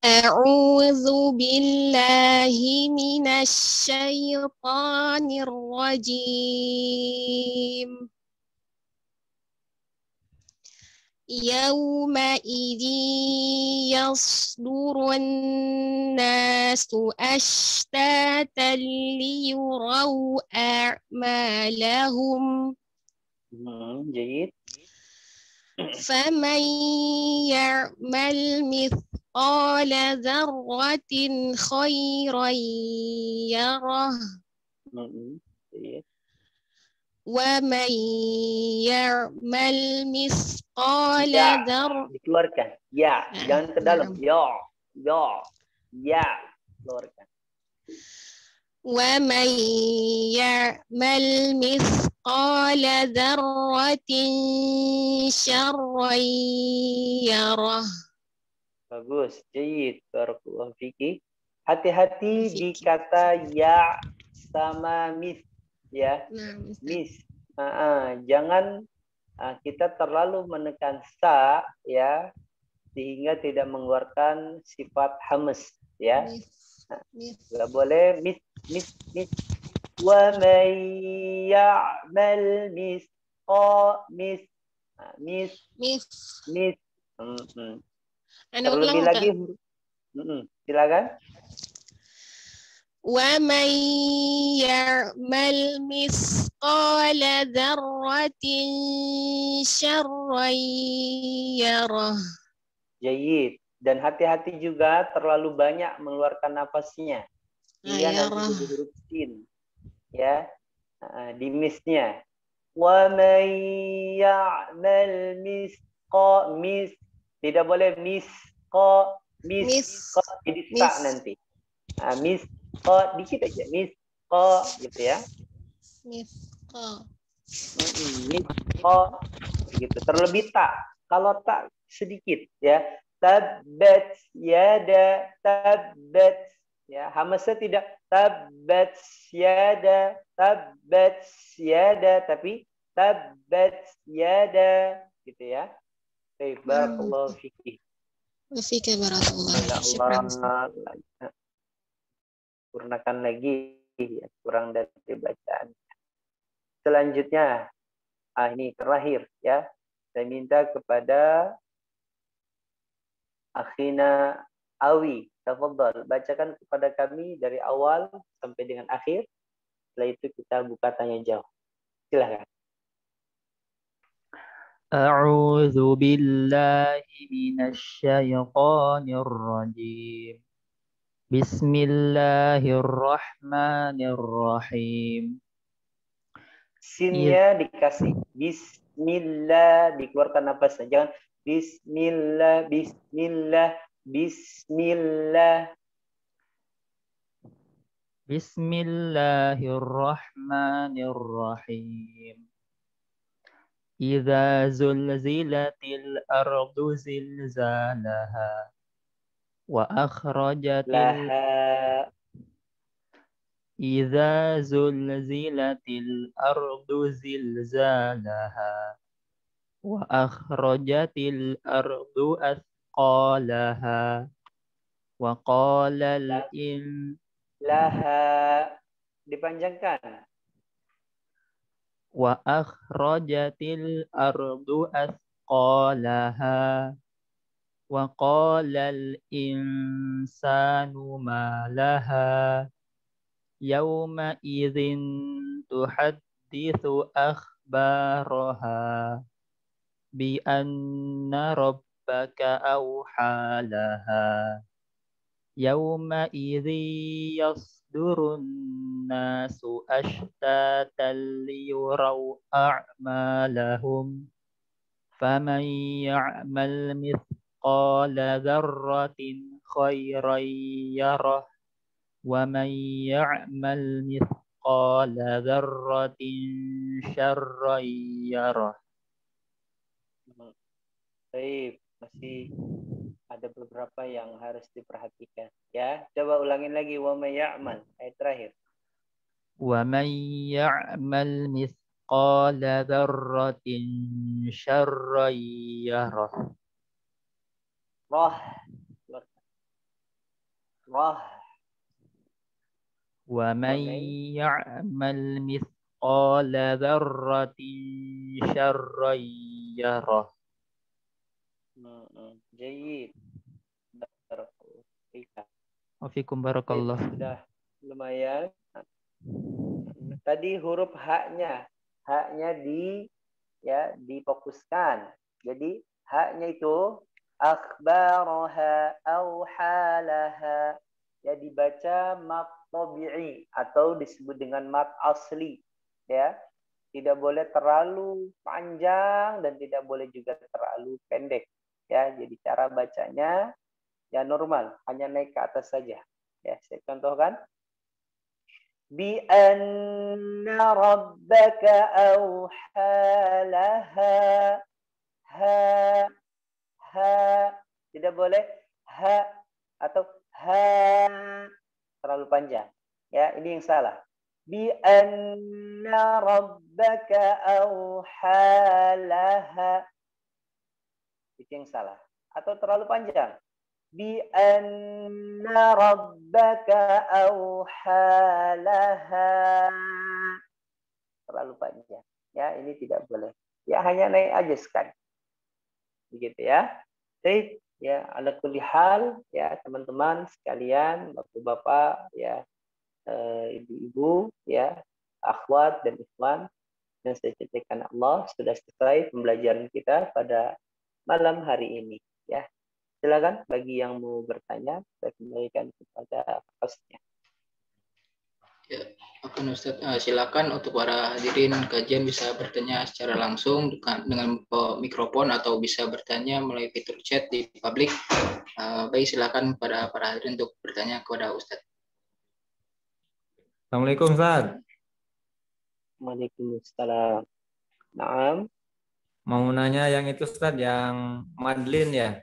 A'udzu billahi minasy syaithanir rajim. Yauma idzi yasdurun nasu ashtatan liyuraw a'malahum. Jayid. Faman ya'mal mithqala dzarratin khairan yarah. Jayid. Wa man ya'mal mithqala dzarratin, dikeluarkan. Ya, jangan ke dalam. Ya, keluarkan. Wa man ya'mal mithqala dzarratin syarran yarah. Bagus, jayid. Barakallahu fiki. Hati-hati di kata ya sama mis. Ya, mis. Jangan kita terlalu menekan sa, ya, sehingga tidak mengeluarkan sifat hamas, ya. Nggak boleh mis. Wa may ya'mal mis. Terlebih lagi, silakan. Wa man ya'mal mithqala dzarratin syarran yarah. Jayid. Dan hati-hati juga terlalu banyak mengeluarkan nafasnya. Dia nanti jadi huruf sin. Ya. Di misnya. Wa man ya'mal mis. Tidak boleh mis. Jadi sa nanti. Mis. Dikit aja. Mis. Gitu ya. Mis. Gitu. Terlebih tak. Kalau tak sedikit ya. Tabbat yada, tabbat, ya, hamasnya tidak tabbat yada, tapi tabbat yada, gitu ya. Baik, barakallahu fiki. Fiki barakallahu. Sempurnakan lagi, ya, kurang dari bacaan. Selanjutnya, ini terakhir ya. Saya minta kepada akhina Awi, tafadhal, bacakan kepada kami dari awal sampai dengan akhir. Setelah itu kita buka tanya jawab. Silakan. A'udzu billahi minasy syaithanir rajim. Bismillahirrahmanirrahim. Sinnya dikasih bismillah, dikeluarkan nafasnya. Jangan bismillah, bismillah, bismillah. Bismillahirrahmanirrahim. Idza zulzilatil ardu zilzalaha wa akhrajatil Idza zulzilatil ardu zilzalaha wa akhrajatil ardu athqalaha wa qala laha, dipanjangkan. Wa akhrajatil ardu athqalaha wa qala al-insanu ma laha yawma idzin tuhadditsu akhbaraha bi anna rabbaka awhalaha yawma idzi yasdurun nasu ashtatan liyuraw a'malahum faman ya'mal mithqala dzarratin khairan yarah wa man ya'mal mithqala dzarratin syarran yarah. Baik, masih ada beberapa yang harus diperhatikan. Ya, coba ulangin lagi. Wa may ya'mal, ayat terakhir. Wa man ya'mal mithqala dzarratin syarran yarah. Rah. Wa man ya'mal mithqala dzarratin syarran yarah. Jayyid. Wafikum barakallah. Sudah lumayan. Tadi huruf haknya difokuskan. Jadi haknya itu akhbaraha auhalaha, ya dibaca mat tabi'i atau disebut dengan mat asli, ya. Tidak boleh terlalu panjang dan tidak boleh juga terlalu pendek, ya. Jadi cara bacanya ya normal, hanya naik ke atas saja, ya. Saya contohkan. Bi anna rabbaka auhalaha, ha, tidak boleh ha atau ha terlalu panjang, ya. Ini yang salah. Bi anna rabbaka auhalaha, itu yang salah. Atau terlalu panjang. Bi anna rabbaka auhalaha, terlalu panjang, ya. Ini tidak boleh, ya. Hanya naik aja sekali, begitu, ya. Baik, ya, ala kulli hal, ya teman-teman sekalian, bapak-bapak, ya, ibu-ibu, ya, akhwat dan ikhwan yang saya cintakan Allah, sudah selesai pembelajaran kita pada malam hari ini, ya. Silakan bagi yang mau bertanya, saya kembalikan kepada hostnya. Ya, akan Ustaz, silakan untuk para hadirin kajian bisa bertanya secara langsung dengan mikrofon atau bisa bertanya melalui fitur chat di publik. Baik, silakan pada para hadirin untuk bertanya kepada Ustaz. Assalamualaikum Ustaz. Waalaikumsalam. Naam. Mau nanya yang itu Ustaz, yang madlin ya.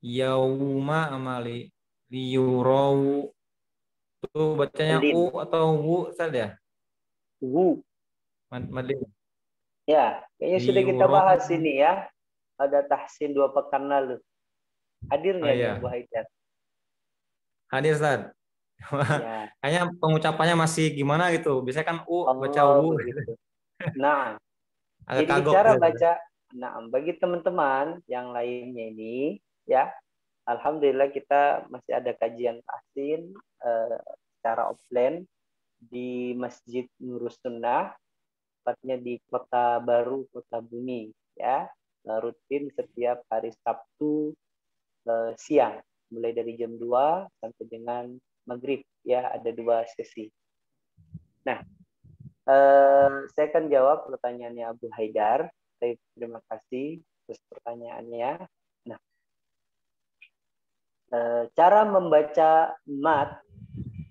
Yauma amali liyurau. Itu bacanya Madlin. U atau wu Ustaz ya? Wu. Madlin. Ya, kayaknya sudah kita bahas ini, ya. Ada tahsin 2 pekan lalu. Hadir nggak ya, Bu Haidar? Hadir Ustaz. Ya. Kayaknya pengucapannya masih gimana gitu. Biasanya kan U baca U. Begitu. Nah, agak jadi kagok cara gitu. baca, nah bagi teman-teman yang lainnya ini, ya, Alhamdulillah kita masih ada kajian tahsin secara offline di Masjid Nurus Sunnah, tepatnya di Kota Baru, Kota Bumi, ya. Rutin setiap hari Sabtu siang, mulai dari jam 2 sampai dengan maghrib, ya, ada 2 sesi. Nah, saya akan jawab pertanyaannya Abu Haidar. Terima kasih atas pertanyaannya. Nah, cara membaca mat,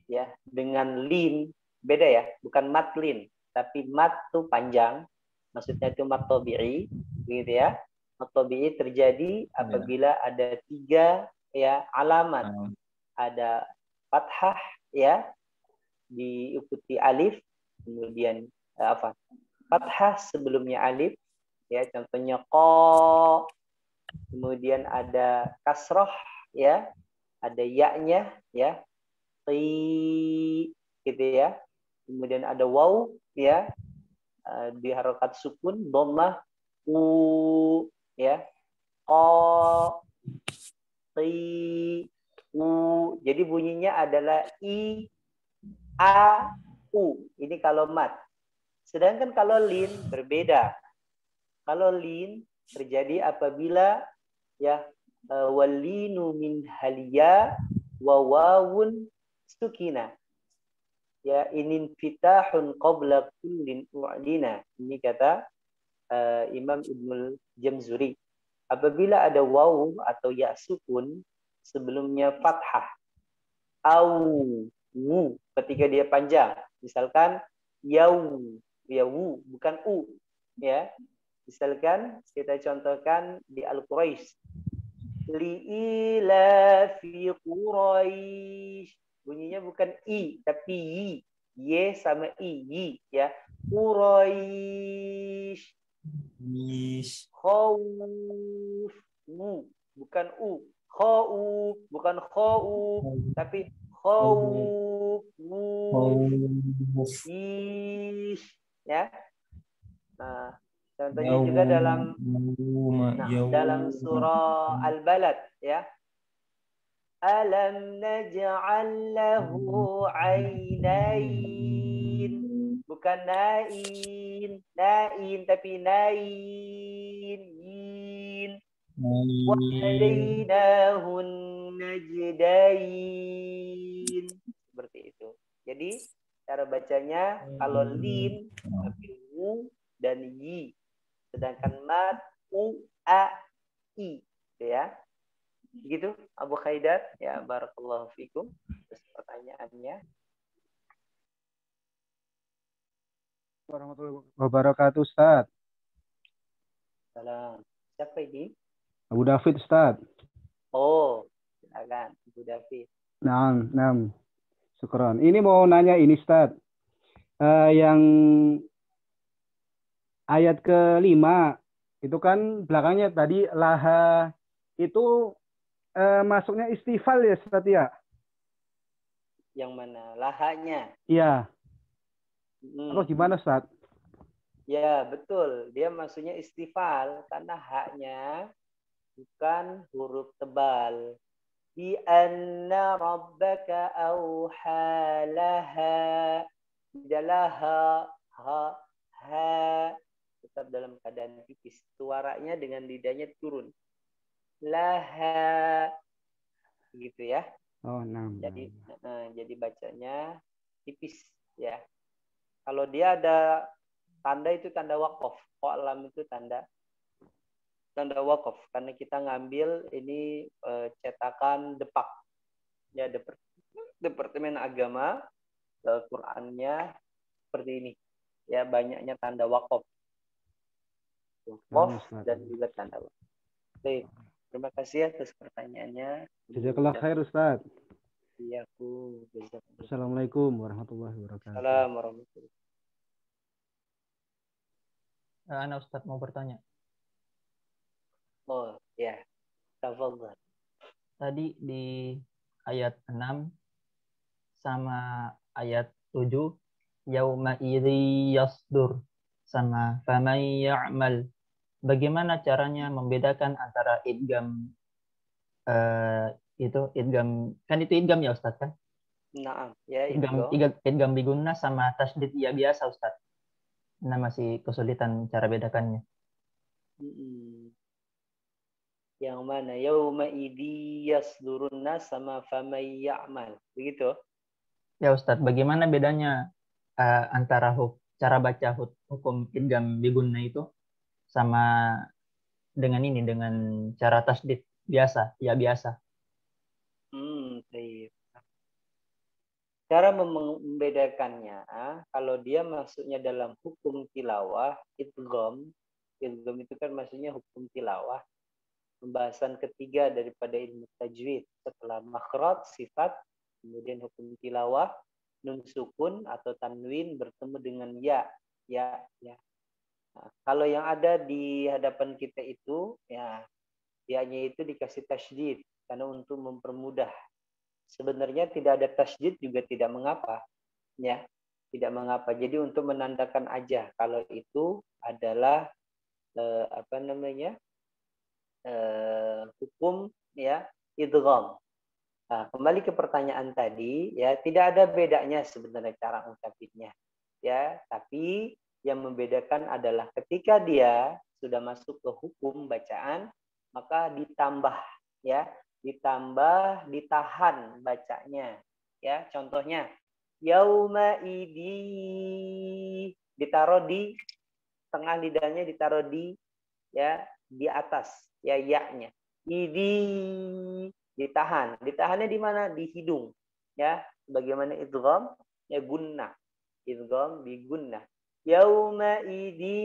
ya, dengan lin beda ya, bukan mat lin, tapi mat itu panjang, maksudnya itu mat tabi'i, gitu ya. Mat tabi'i terjadi apabila ada 3 ya alamat, ada fathah ya, diikuti alif, kemudian fathah sebelumnya alif, ya, contohnya qa, kemudian ada kasroh, ya, ada ya-nya, ya, qi, gitu ya, kemudian ada waw, ya, di harokat sukun, dhammah, u, ya, qa, qi, u, jadi bunyinya adalah i, a, u, ini kalau mat. Sedangkan kalau lin berbeda. Kalau lin terjadi apabila ya walinu min haliya wa wawun sukina. Ya, inin fitahun qabla kullin u'lina. Ini kata Imam Ibnul Jamzuri. Apabila ada waw atau ya sukun sebelumnya fathah, au, wu, ketika dia panjang, misalkan yau, ya wu, bukan u, ya. Misalkan kita contohkan di Al-Quraisy, li'ila fi Quraisy, bunyinya bukan i tapi yi, y sama i, yi, ya. Quraisy, khawf, wu, bukan u, khawf, bukan khawf tapi khawf, wu, ish, ya. Nah, contohnya juga dalam surah Al-Balad, ya. Alam naj'al lahu 'ainain, bukan nain, tapi nain, yin. Wa hadainahun najdain. Seperti itu. Jadi cara bacanya kalau lin tapi wu dan yi, sedangkan mat u, a, i, ya. Gitu Abu Haidar, ya, barakallahu fikum. Terus pertanyaannya. Warahmatullahi wabarakatuh, Ustaz. Salam. Siapa ini? Abu David, Ustaz. Oh, silakan Abu David. Nah. Syukron. Ini mau nanya ini, Ustaz. Yang ayat ke-5 itu kan belakangnya tadi laha itu masuknya istifal ya, Ustaz ya? Yang mana? Lahanya? Iya. Atau gimana, Ustaz? Ya, betul. Dia maksudnya istifal karena haknya bukan huruf tebal. Bi anna rabbaka auha laha. Tidaklah ha tetap dalam keadaan tipis. Suaranya dengan lidahnya turun. Laha, gitu ya. Oh, nah. Jadi bacanya tipis, ya. Kalau dia ada tanda itu tanda wakaf. Qalam itu tanda wakaf karena kita ngambil ini cetakan Depak, ya, Departemen Agama. Qurannya seperti ini, ya, banyaknya tanda wakaf dan juga tanda wakaf. Baik, terima kasih atas pertanyaannya. Jazakallah khair, Ustaz. Iya, Assalamualaikum warahmatullahi wabarakatuh. Assalamualaikum warahmatullahi wabarakatuh. Ana Ustaz mau bertanya. Oh, ya. Tafadhal. Tadi di ayat 6 sama ayat 7 yauma idzi yasdur sama faman ya'mal. Bagaimana caranya membedakan antara idgham itu idgham, kan itu idgham ya Ustaz kan? Naam, ya Idgham itu. idgham bigunna sama tasydid ya biasa Ustaz. Nah, masih kesulitan cara bedakannya. Yang mana? Yauma idzi yasdurun nas sama famay ya'mal. Begitu? Ya Ustaz, bagaimana bedanya antara cara baca hukum idgham bigunna itu sama dengan ini, dengan cara tasydid biasa, ya biasa? Baik. Cara membedakannya, kalau dia masuknya dalam hukum tilawah, idgham itu kan maksudnya hukum tilawah, pembahasan ketiga daripada ilmu tajwid. Setelah makhraj, sifat, kemudian hukum tilawah, nun sukun atau tanwin bertemu dengan ya. Nah, kalau yang ada di hadapan kita itu, ya, ya-nya itu dikasih tasydid karena untuk mempermudah. Sebenarnya tidak ada tasydid juga tidak mengapa, ya, tidak mengapa. Jadi untuk menandakan aja kalau itu adalah hukum ya idgham. Nah, kembali ke pertanyaan tadi, ya tidak ada bedanya sebenarnya cara ungkapinnya, ya. Tapi yang membedakan adalah ketika dia sudah masuk ke hukum bacaan, maka ditambah, ya. Ditambah, ditahan bacanya, ya. Contohnya yauma idi, ditaruh di tengah lidahnya, ditaruh di di atas, ya-nya. Idi ditahan, ditahannya di mana? Di hidung, ya. Bagaimana idgham? Ya gunnah, idgham di gunnah. Yauma idi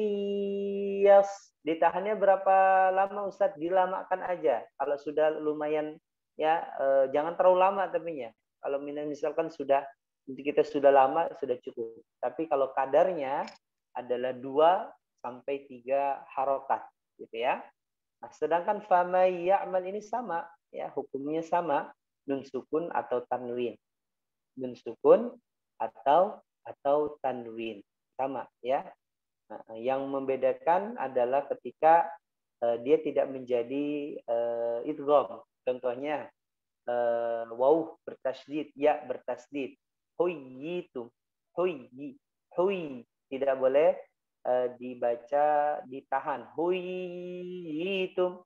ditahannya berapa lama Ustaz? Dilamakan aja. Kalau sudah lumayan, ya, jangan terlalu lama tapi ya. Kalau misalkan sudah, kita sudah lama sudah cukup. Tapi kalau kadarnya adalah 2 sampai 3 harokat, gitu ya. Nah, sedangkan famay ya'mal ini sama, ya, hukumnya sama, nun sukun atau tanwin. Nun sukun atau tanwin. Sama, ya. Nah, yang membedakan adalah ketika dia tidak menjadi idgham. Contohnya waw bertasydid, ya bertasydid. Huyyitum, huy tidak boleh dibaca ditahan. Huyyitum.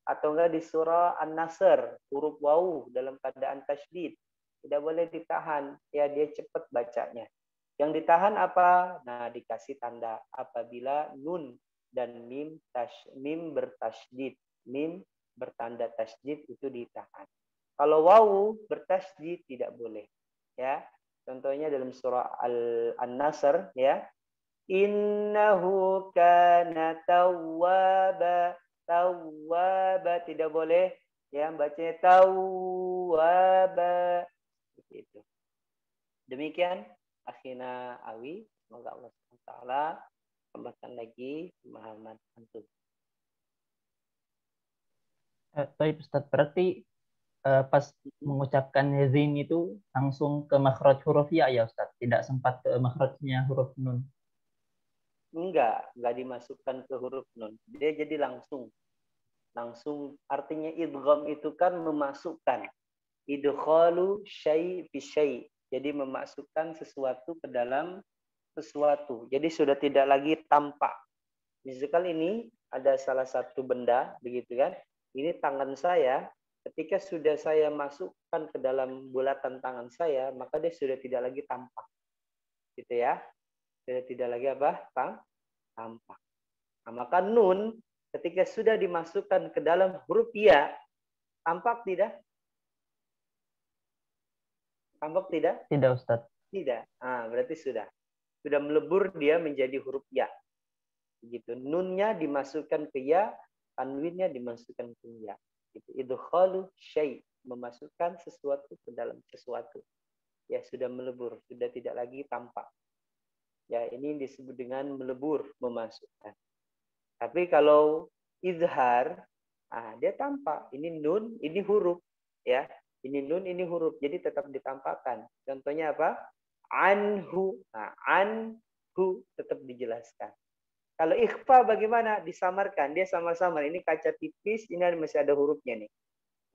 Atau enggak di surah An-Nasr, huruf waw dalam keadaan tasydid tidak boleh ditahan, ya dia cepat bacanya. Yang ditahan apa? Nah, dikasih tanda apabila nun dan mim bertasydid, mim bertanda tasydid itu ditahan. Kalau waw bertasydid tidak boleh, ya. Contohnya dalam surah An-Nasr, ya. Innahu kana tawwaba, tidak boleh, ya, bacanya tawwaba. Itu. Demikian akhina Awi, semoga Allah SWT tambahkan lagi pemahaman antum. Baik Ustaz, berarti pas mengucapkan zin itu langsung ke makhraj huruf ya Ustaz, tidak sempat ke makhrajnya huruf nun? Enggak dimasukkan ke huruf nun. Dia jadi langsung, artinya idgham itu kan memasukkan. Idkhalu syai' fi syai'. Jadi memasukkan sesuatu ke dalam sesuatu. Jadi sudah tidak lagi tampak. Misalkan ini ada salah satu benda, begitu kan? Ini tangan saya. Ketika sudah saya masukkan ke dalam bulatan tangan saya, maka dia sudah tidak lagi tampak. Gitu ya. Sudah tidak lagi apa? Tampak. Nah, maka nun ketika sudah dimasukkan ke dalam huruf ya, tampak tidak? Tampak tidak? Tidak Ustaz. Tidak. Berarti sudah melebur dia menjadi huruf ya. Begitu. Nunnya dimasukkan ke ya, tanwinnya dimasukkan ke ya. Gitu. Idkhalu syai', memasukkan sesuatu ke dalam sesuatu. Ya, sudah melebur, sudah tidak lagi tampak. Ya, ini disebut dengan melebur, memasukkan. Tapi kalau izhar, dia tampak. Ini nun, ini huruf, ya. Ini nun, ini huruf, jadi tetap ditampakkan. Contohnya apa? Anhu. Nah, anhu tetap dijelaskan. Kalau ikhfa bagaimana? Disamarkan. Dia sama-sama. Ini kaca tipis, ini masih ada hurufnya nih.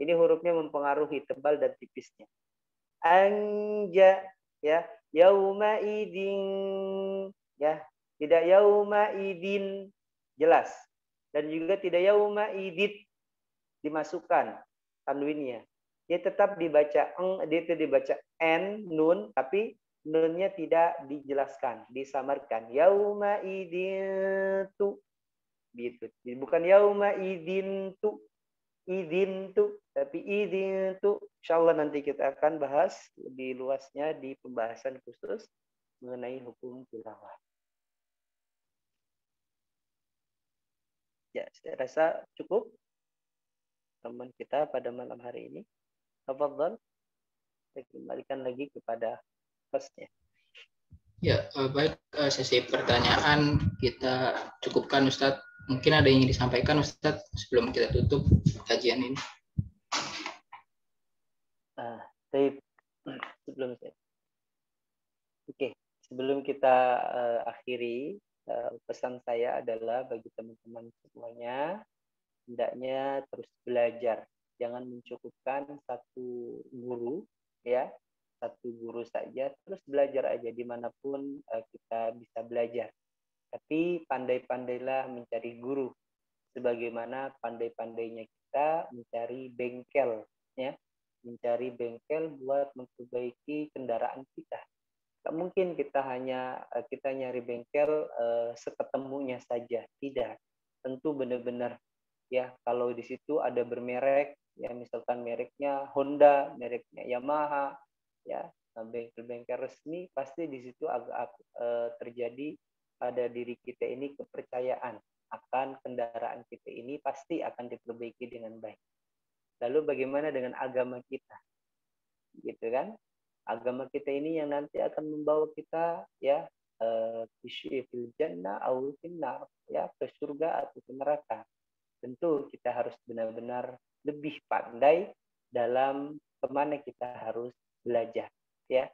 Ini hurufnya mempengaruhi tebal dan tipisnya. Anja, ya, yauma idin, ya, tidak yauma idin, jelas. Dan juga tidak yauma idit, dimasukkan tanwinnya. Dia tetap dibaca dia dibaca n nun, tapi nunnya tidak dijelaskan, disamarkan. Yauma idin tu, gitu. Bukan yauma idin tu, tapi idin tu. Insyaallah nanti kita akan bahas lebih luasnya di pembahasan khusus mengenai hukum tilawah. Ya, saya rasa cukup teman kita pada malam hari ini. Tafadhal, saya kembalikan lagi kepada hostnya. Ya, baik, sesi pertanyaan kita cukupkan, Ustadz. Mungkin ada yang ingin disampaikan, Ustadz, sebelum kita tutup kajian ini. Sebelum kita akhiri, pesan saya adalah bagi teman-teman semuanya, hendaknya terus belajar. Jangan mencukupkan satu guru, ya, satu guru saja, terus belajar aja dimanapun kita bisa belajar. Tapi pandai-pandailah mencari guru, sebagaimana pandai-pandainya kita mencari bengkel, ya, mencari bengkel buat memperbaiki kendaraan kita. Gak mungkin kita nyari bengkel seketemunya saja, tidak. Tentu benar-benar, ya, kalau di situ ada bermerek, ya, misalkan mereknya Honda, mereknya Yamaha, ya, bengkel-bengkel resmi, pasti di situ agak terjadi pada diri kita ini kepercayaan akan kendaraan kita ini pasti akan diperbaiki dengan baik. Lalu bagaimana dengan agama kita, gitu kan? Agama kita ini yang nanti akan membawa kita, ya, fil jannah aw finnar, ya, ke surga atau ke neraka. Tentu kita harus benar-benar lebih pandai dalam kemana kita harus belajar, ya.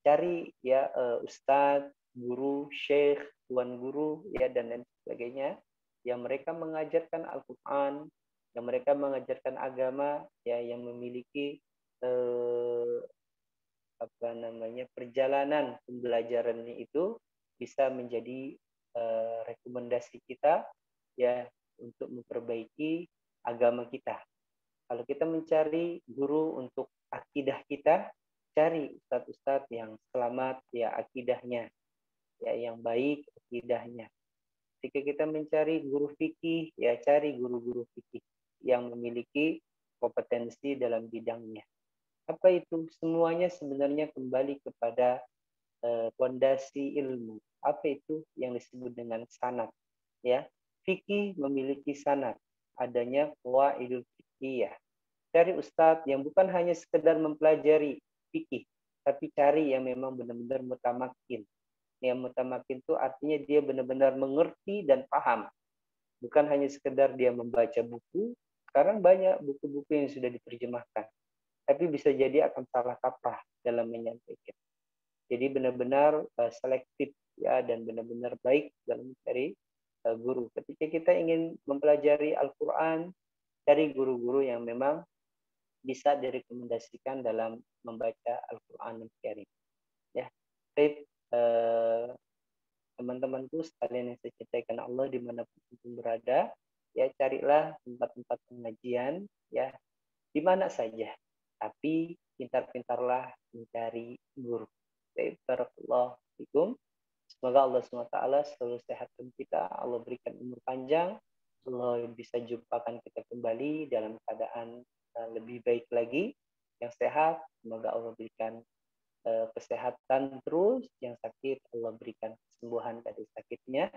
Cari, ya, ustadz, guru, syekh, tuan guru, ya, dan lain sebagainya, yang mereka mengajarkan Al-Quran, yang mereka mengajarkan agama, ya, yang memiliki perjalanan pembelajarannya itu bisa menjadi rekomendasi kita, ya, untuk memperbaiki agama kita. Kalau kita mencari guru untuk akidah kita, cari ustadz-ustadz yang selamat, ya, akidahnya, ya, yang baik akidahnya. Jika kita mencari guru fikih, ya, cari guru-guru fikih yang memiliki kompetensi dalam bidangnya. Apa itu? Semuanya sebenarnya kembali kepada fondasi ilmu. Apa itu yang disebut dengan sanad, ya? Fikih memiliki sanad, adanya qawaidul fiqhiyah. Cari ustadz yang bukan hanya sekedar mempelajari fikih, tapi cari yang memang benar-benar mutamakin. Yang mutamakin itu artinya dia benar-benar mengerti dan paham. Bukan hanya sekedar dia membaca buku. Sekarang banyak buku-buku yang sudah diterjemahkan, tapi bisa jadi akan salah kaprah dalam menyampaikan. Jadi benar-benar selektif, ya, dan benar-benar baik dalam mencari guru. Ketika kita ingin mempelajari Al-Quran, cari guru-guru yang memang bisa direkomendasikan dalam membaca Al-Quran Al-Karim. Ya, baik, teman-temanku sekalian yang saya cintai Allah dimanapun berada, ya, carilah tempat-tempat pengajian, ya, di mana saja. Tapi pintar-pintarlah mencari guru. Baik, barakallahu fikum. Semoga Allah SWT selalu sehatkan kita, Allah berikan umur panjang, Allah bisa jumpakan kita kembali dalam keadaan lebih baik lagi, yang sehat. Semoga Allah berikan kesehatan terus, yang sakit Allah berikan kesembuhan dari sakitnya,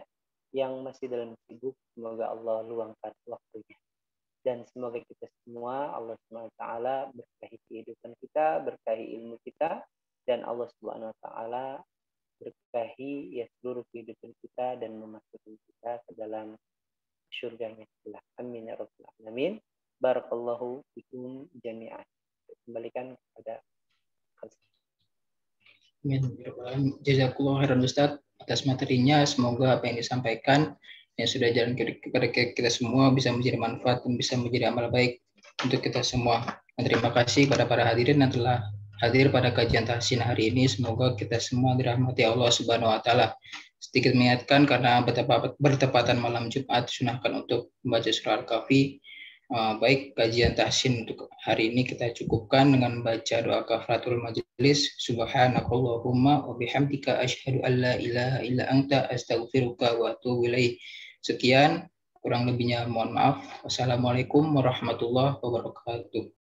yang masih dalam sibuk semoga Allah luangkan waktunya. Dan semoga kita semua Allah SWT berkahi kehidupan kita, berkahi ilmu kita, dan Allah SWT berkahi, ya, seluruh kehidupan kita dan memasukkan kita ke dalam syurganya Allah. Amin ya rabbal alamin. Barakallahu fikum jami'an. Kembalikan kepada Jazakallahu khairan Ustaz atas materinya. Semoga apa yang disampaikan yang sudah jalan kepada kita semua bisa menjadi manfaat dan bisa menjadi amal baik untuk kita semua. Dan terima kasih kepada para hadirin yang telah hadir pada kajian tahsin hari ini. Semoga kita semua dirahmati Allah Subhanahu wa taala. Sedikit mengingatkan karena bertepatan malam Jumat, sunahkan untuk membaca surah Al-Kahfi. Baik, kajian tahsin untuk hari ini kita cukupkan dengan membaca doa kafaratul majelis. Subhanakallahumma wa bihamdika asyhadu an la ilaha illa anta astaghfiruka wa atubu ilaik. Sekian, kurang lebihnya mohon maaf. Wassalamualaikum warahmatullahi wabarakatuh.